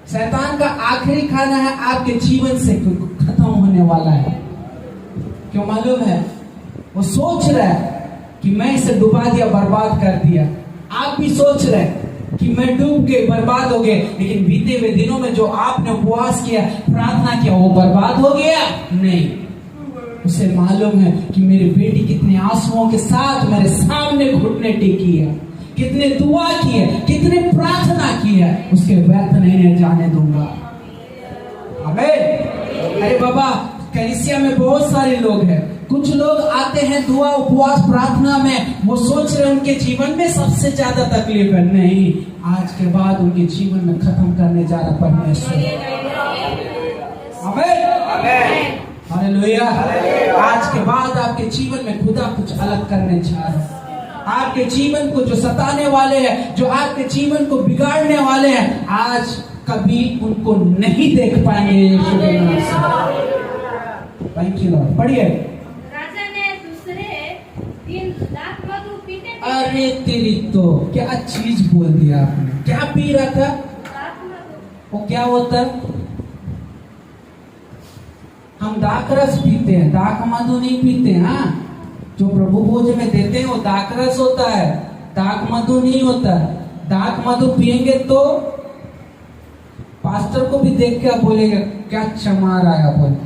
शैतान का आखिरी खाना है, आपके जीवन से खत्म होने वाला है। क्यों मालूम है? वो सोच रहा है कि मैं इसे डुबा दिया, बर्बाद कर दिया। आप भी सोच रहे हैं कि मैं डूब गए, बर्बाद हो गए, लेकिन बीते हुए दिनों में जो आपने उपवास किया, प्रार्थना किया, वो बर्बाद हो गया? नहीं। उसे मालूम है कि मेरी बेटी कितने आंसुओं के साथ मेरे सामने घुटने टेकी है, कितने दुआ की है, कितने प्रार्थना की है, उसके व्यर्थ नहीं जाने दूंगा। आमीन। अरे बाबा, कलीसिया में बहुत सारे लोग हैं। कुछ लोग आते हैं दुआ, उपवास, प्रार्थना में, वो सोच रहे उनके जीवन में सबसे ज्यादा तकलीफ है। नहीं, आज के बाद उनके जीवन में खत्म करने जा रहा परमेश्वर। आमीन। हालेलुया। आज के बाद आपके जीवन में खुदा कुछ अलग करने जा रहा है। आपके जीवन को जो सताने वाले हैं, जो आपके जीवन को बिगाड़ने वाले हैं, आज कभी उनको नहीं देख पाएंगे यीशु के नाम से। Thank you Lord. पढ़िए। राजा ने दूसरे दिन दाख मधु पीते। अरे तेरी तो क्या चीज बोल दिया आपने। क्या पी रहा था? दाख मधु। वो क्या होता है? हम दाख रस पीते हैं, दाख मधु नहीं पीते हैं। हाँ, जो प्रभु भोज में देते हैं वो दाख रस होता है, दाख मधु नहीं होता। दाख मधु पिएंगे तो पास्टर को भी देख के आप बोलेंगे क्या चमार आया बोल।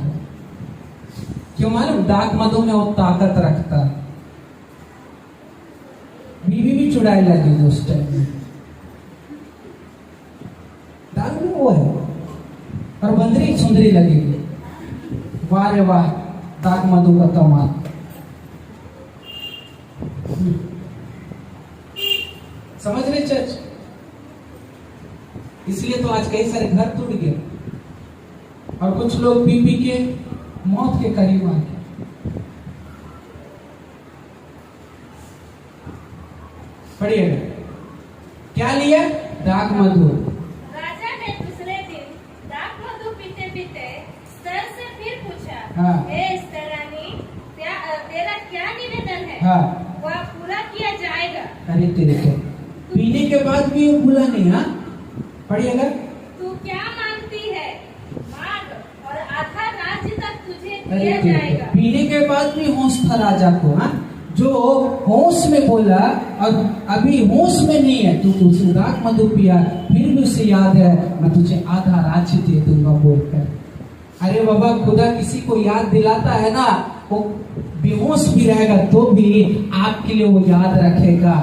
क्यों मालूम? दाख मधु में वो ताकत रखता है। बीवी भी चुड़ाई लगी उस टाइम में। दारू में वो है और बंदरी सुंदरी लगेगी। वाह रे वाह, दाग मधु का कमाल। समझ रहे चर्च? इसलिए तो आज कई सारे घर टूट गए और कुछ लोग पी पी के मौत के करीब आ गए। पढ़िएगा, क्या लिया? दाग मधु। राजा ने दूसरे दिन दाख मधु पीते पीते एस्तर से फिर पूछा, हाँ। हे एस्तर रानी, तेरा क्या निवेदन है? हाँ। वह पूरा किया जाएगा। अरे तेरे को पीने के बाद भी वो भूला नहीं। हाँ, पढ़िएगा। तू क्या मांगती है? मांग और आधा राज्य तक तुझे अरे दिया तेरे जाएगा। को पीने के बाद भी होश था राजा को। हाँ, जो होश में बोला और अभी होश में नहीं है, तू तुझसे दाख मधु पिया, फिर भी उसे याद है मैं तुझे आधा राज्य दे दूंगा बोलकर। अरे बाबा, खुदा किसी को याद दिलाता है ना, वो बेहोश भी रहेगा तो भी आपके लिए वो याद रखेगा।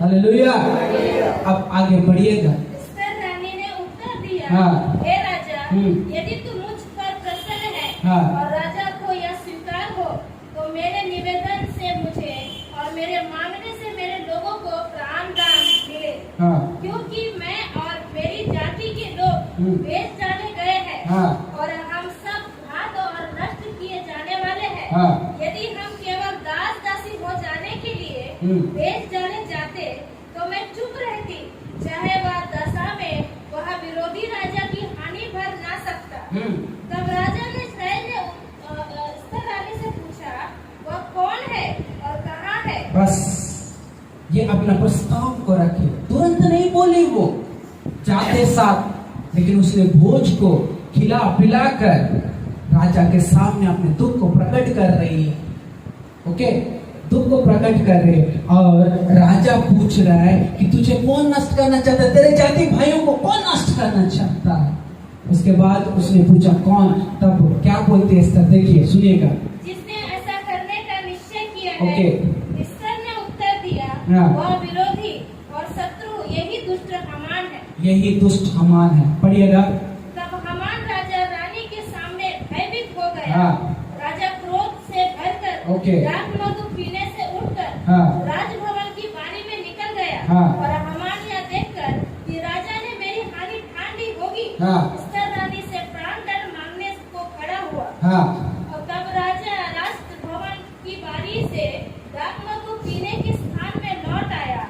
हालेलुया। अब आगे बढ़िएगा। एस्तर रानी ने उत्तर दिया, हाँ। हे राजा, यदि तू मुझ पर प्रसन्न है हाँ। और राजा को यह स्वीकार हो मेरे मांगने से मेरे लोगों को प्राण दान मिले, हाँ क्योंकि मैं और मेरी जाति के लोग बेच डाले गए हैं हाँ और हम सब घात और नष्ट किए जाने वाले हैं। हाँ यदि हम केवल दास दासी हो जाने के लिए बेच डाले जाते तो मैं चुप रहती, चाहे वह दशा में वह विरोधी राजा की हानि भर ना सकता। तब राजा ने एस्थर रानी से पूछा, वह कौन है और कहाँ है? बस ये अपना प्रस्ताव को रखे, तुरंत नहीं बोली वो, जाते साथ, लेकिन उसने भोज को खिला पिला कर राजा के सामने अपने दुख को प्रकट कर रही है। ओके, दुख को प्रकट कर रहे, और राजा पूछ रहा है कि तुझे कौन नष्ट करना चाहता है, तेरे जाति भाइयों को कौन नष्ट करना चाहता है। उसके बाद उसने पूछा कौन, तब क्या बोलते एस्थर, देखिए सुनिएगा। जिसने ऐसा करने का निश्चय किया है। ओके, एस्थर ने उत्तर दिया, हाँ। वह विरोधी और शत्रु यही दुष्ट हामान है। यही दुष्ट हामान है। पढ़िएगा। तब हामान राजा रानी के सामने भयभीत हो गया। हाँ। राजा क्रोध से भरकर ओके। दाख मधु पीने से उठकर हाँ। राजभवन की बारी में निकल गया। हाँ। और हामान यह देखकर कि राजा ने मेरी हानि ठान ली होगी, हाँ। एस्थर रानी से प्राण दंड मांगने को खड़ा हुआ। हाँ और तब राजा राजभवन की बारी से दाख मधु पीने के स्थान में लौट आया।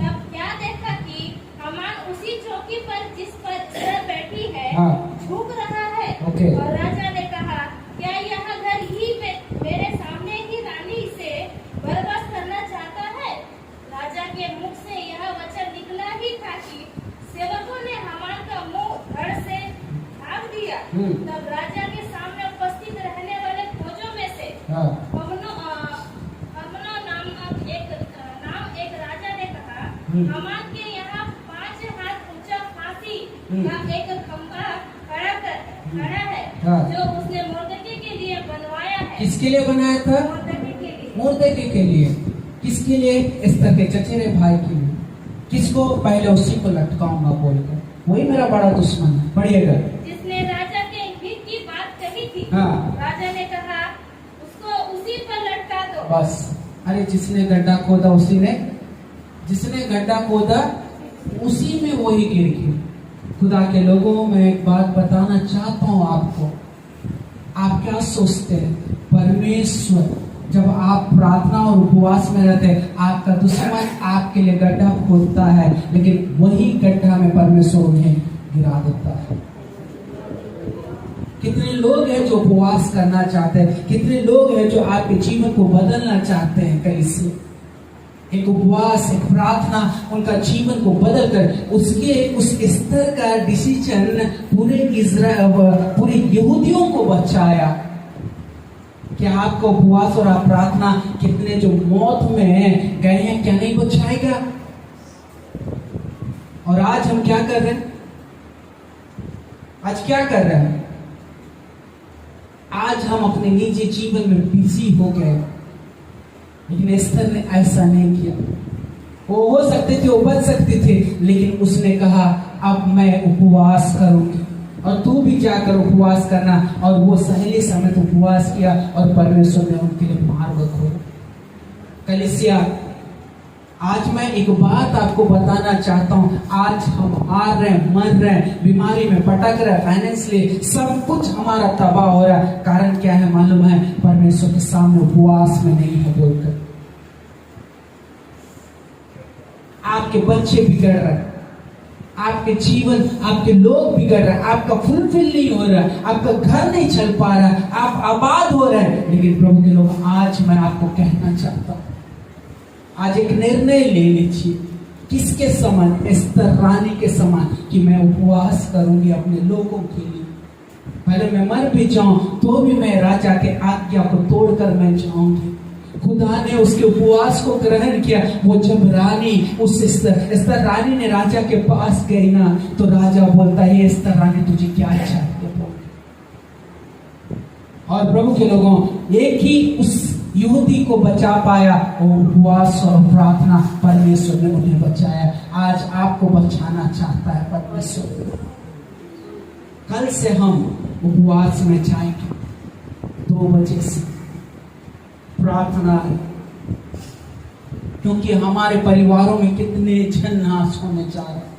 तब क्या देखा कि हामान उसी चौकी पर जिस पर एस्थर बैठी है हाँ। झुक रहा है। ओके। और राजा ने कहा, क्या यह घर ही मेरे सामने ही रानी से बर्बाद करना चाहता है? राजा के मुख से यह वचन निकला ही था कि सेवकों ने हामान का मुंह धड़ से ढाक दिया। तब राजा के सामने उपस्थित रहने वाले फौजों में से हाँ नाम एक राजा ने कहा, हामान के यहाँ 5 हाथ ऊंचा फांसी का एक खंभा खड़ा है, हाँ। जो उसने मुर्दकी के लिए बनवाया है। किसके लिए बनाया था? मुर्दकी के लिए। मुर्दकी के लिए। किसके लिए? एस्थर के चचेरे भाई के लिए। किसको? पहले उसी को लटकाऊंगा बोलकर, वही मेरा बड़ा दुश्मन है। पढ़िएगा। जिसने राजा के हित की बात कही थी। हाँ। राजा ने कहा, उसको उसी पर लटका दो। बस, अरे जिसने गड्ढा खोदा उसी ने, जिसने गड्ढा खोदा उसी में वही गिर गया। खुदा के लोगों, मैं एक बात बताना चाहता हूँ आपको। आप क्या सोचते हैं? परमेश्वर जब आप प्रार्थना और उपवास में रहते हैं, आपका दुश्मन आपके लिए गड्ढा खोदता है, लेकिन वही गड्ढा में परमेश्वर उन्हें गिरा देता है। कितने लोग हैं जो उपवास करना चाहते हैं, कितने लोग हैं जो आपके जीवन को बदलना चाहते हैं। कैसे? एक उपवास, एक प्रार्थना उनका जीवन को बदल कर उस स्तर का डिसीजन पूरे यहूदियों को बचाया। क्या आपका उपवास और आप प्रार्थना कितने जो मौत में गए हैं, क्या नहीं बचाएगा? और आज हम क्या कर रहे हैं? आज क्या कर रहे हैं? आज हम अपने निजी जीवन में बिजी हो गए, लेकिन एस्थर ने ऐसा नहीं किया। वो हो सकते थे, वो बच सकते थे, लेकिन उसने कहा अब मैं उपवास करूंगी, और तू भी जाकर उपवास करना। और वो सहेली समेत उपवास किया और परमेश्वर ने उनके लिए मार्ग खोला। कलीसिया, आज मैं एक बात आपको बताना चाहता हूं। आज हम हार रहे हैं, मर रहे हैं, बीमारी में पटक रहे हैं, फाइनेंशियली सब कुछ हमारा तबाह हो रहा है। कारण क्या है मालूम है? परमेश्वर के सामने उपवास में नहीं है बोलकर। आपके बच्चे बिगड़ रहे हैं, आपके जीवन, आपके लोग बिगड़ रहे हैं, आपका फुलफिल नहीं हो रहा है, आपका घर नहीं चल पा रहा है, आप आबाद हो रहे हैं। लेकिन प्रभु के लोग, आज मैं आपको कहना चाहता हूं, आज एक निर्णय ले लीजिए। किसके समान? एस्थर रानी के समान, कि मैं उपवास करूंगी अपने लोगों के लिए। पहले मैं मर भी जाऊं तो भी मैं राजा के आज्ञा को तोड़कर मैं जाऊंगी। खुदा ने उसके उपवास को ग्रहण किया। वो जब रानी उस एस्थर रानी ने राजा के पास गई ना, तो राजा बोलता है, एस्थर रानी तुझे क्या चाहिए बोल। और प्रभु के लोगों, एक ही उस यहूदी को बचा पाया, और उपवास और प्रार्थना परमेश्वर ने उन्हें बचाया। आज आपको बचाना चाहता है परमेश्वर। कल से हम उपवास में जाएंगे 2 बजे से प्रार्थना क्योंकि हमारे परिवारों में कितने जन नाश होने जा रहे हैं,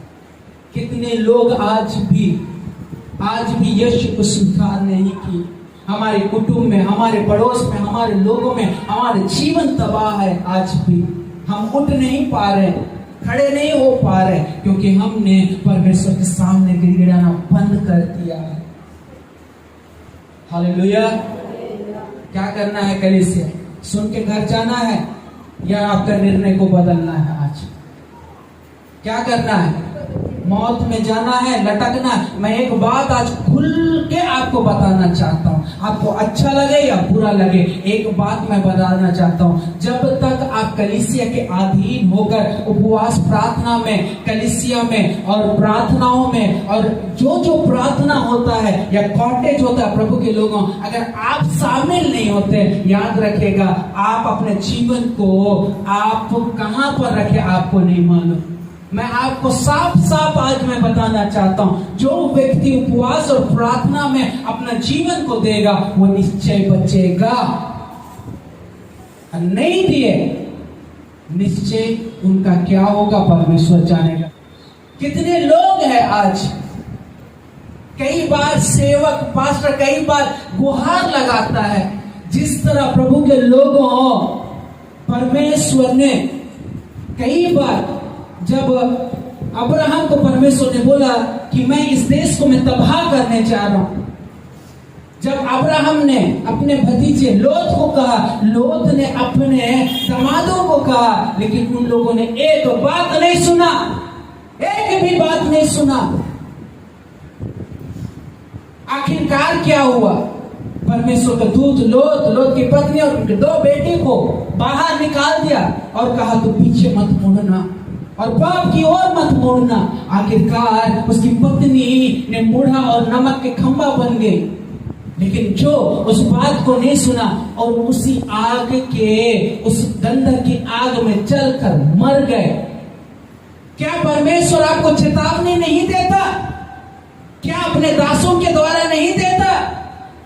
कितने लोग आज भी यीशु को स्वीकार नहीं की। हमारे कुटुंब में, हमारे पड़ोस में, हमारे लोगों में हमारे जीवन तबाह है। आज भी हम उठ नहीं पा रहे, खड़े नहीं हो पा रहे, क्योंकि हमने परमेश्वर के सामने गिड़गिड़ाना बंद कर दिया है। हालेलुया। क्या करना है कलीसिया? सुन के घर जाना है या आपका निर्णय को बदलना है? आज क्या करना है? मौत में जाना है, लटकना है? मैं एक बात आज खुल के आपको बताना चाहता हूँ, आपको अच्छा लगे या बुरा लगे, एक बात मैं बताना चाहता हूँ। जब तक आप कलीसिया के अधीन होकर उपवास प्रार्थना में, कलीसिया में और प्रार्थनाओं में, और जो प्रार्थना होता है या कॉटेज होता है प्रभु के लोगों, अगर आप शामिल नहीं होते, याद रखिएगा आप अपने जीवन को आप कहां पर रखे आपको नहीं मालूम। मैं आपको साफ आज मैं बताना चाहता हूं, जो व्यक्ति उपवास और प्रार्थना में अपना जीवन को देगा वो निश्चय बचेगा। नहीं दिए निश्चय उनका क्या होगा परमेश्वर जानेगा। कितने लोग हैं आज, कई बार सेवक पास्टर कई बार गुहार लगाता है, जिस तरह प्रभु के लोगों परमेश्वर ने कई बार, जब अब्राहम को परमेश्वर ने बोला कि मैं इस देश को मैं तबाह करने जा रहा हूं, जब अब्राहम ने अपने भतीजे लोत को कहा, लोत ने अपने दामादों को कहा, लेकिन उन लोगों ने एक बात नहीं सुना, एक भी बात नहीं सुना। आखिरकार क्या हुआ? परमेश्वर का दूत लोत की पत्नी और उनके 2 बेटी को बाहर निकाल दिया और कहा तू पीछे मत मुड़ना और पाप की ओर मत मुड़ना। आखिरकार उसकी पत्नी ने मुड़ा और नमक के खंभा बन गई, लेकिन जो उस बात को नहीं सुना और उसी आग के, उस गंधक की आग में चलकर मर गए। क्या परमेश्वर आपको चेतावनी नहीं देता? क्या अपने दासों के द्वारा नहीं देता?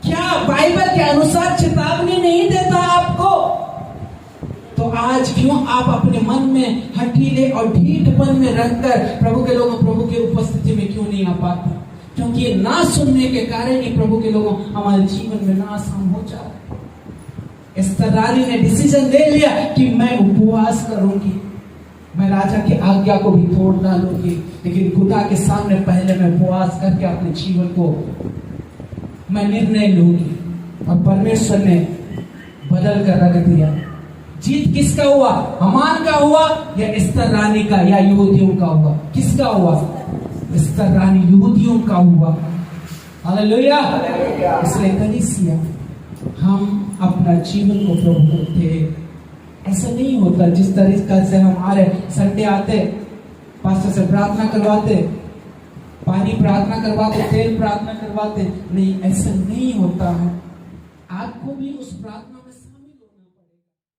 क्या बाइबल के अनुसार चेतावनी नहीं देता आपको? तो आज क्यों आप अपने मन में हठीले और ढीठपन में रखकर प्रभु के लोगों, प्रभु की उपस्थिति में क्यों नहीं आ पाते? क्योंकि ये ना सुनने के कारण ही प्रभु के लोगों हमारे जीवन में नाश हो जा रहा है। एस्तर रानी ने डिसीजन ले लिया कि मैं उपवास करूंगी, मैं राजा की आज्ञा को भी तोड़ डालूंगी, लेकिन खुदा के सामने पहले मैं उपवास करके अपने जीवन को मैं निर्णय लूंगी। और परमेश्वर ने बदल कर रख दिया। जीत किसका हुआ? हामान का हुआ या एस्तर रानी का या यहूदियों का हुआ? किसका हुआ? एस्तर रानी यहूदियों का हुआ। हालेलुया। इसलिए कलीसिया हम अपना जीवन को प्रभु को दे। ऐसा नहीं होता जिस तरीका से हम आ रहे, संडे आते पास्टर से प्रार्थना करवाते, पानी प्रार्थना करवाते, तेल प्रार्थना करवाते, नहीं, ऐसा नहीं होता है। आपको भी उस प्रार्थना में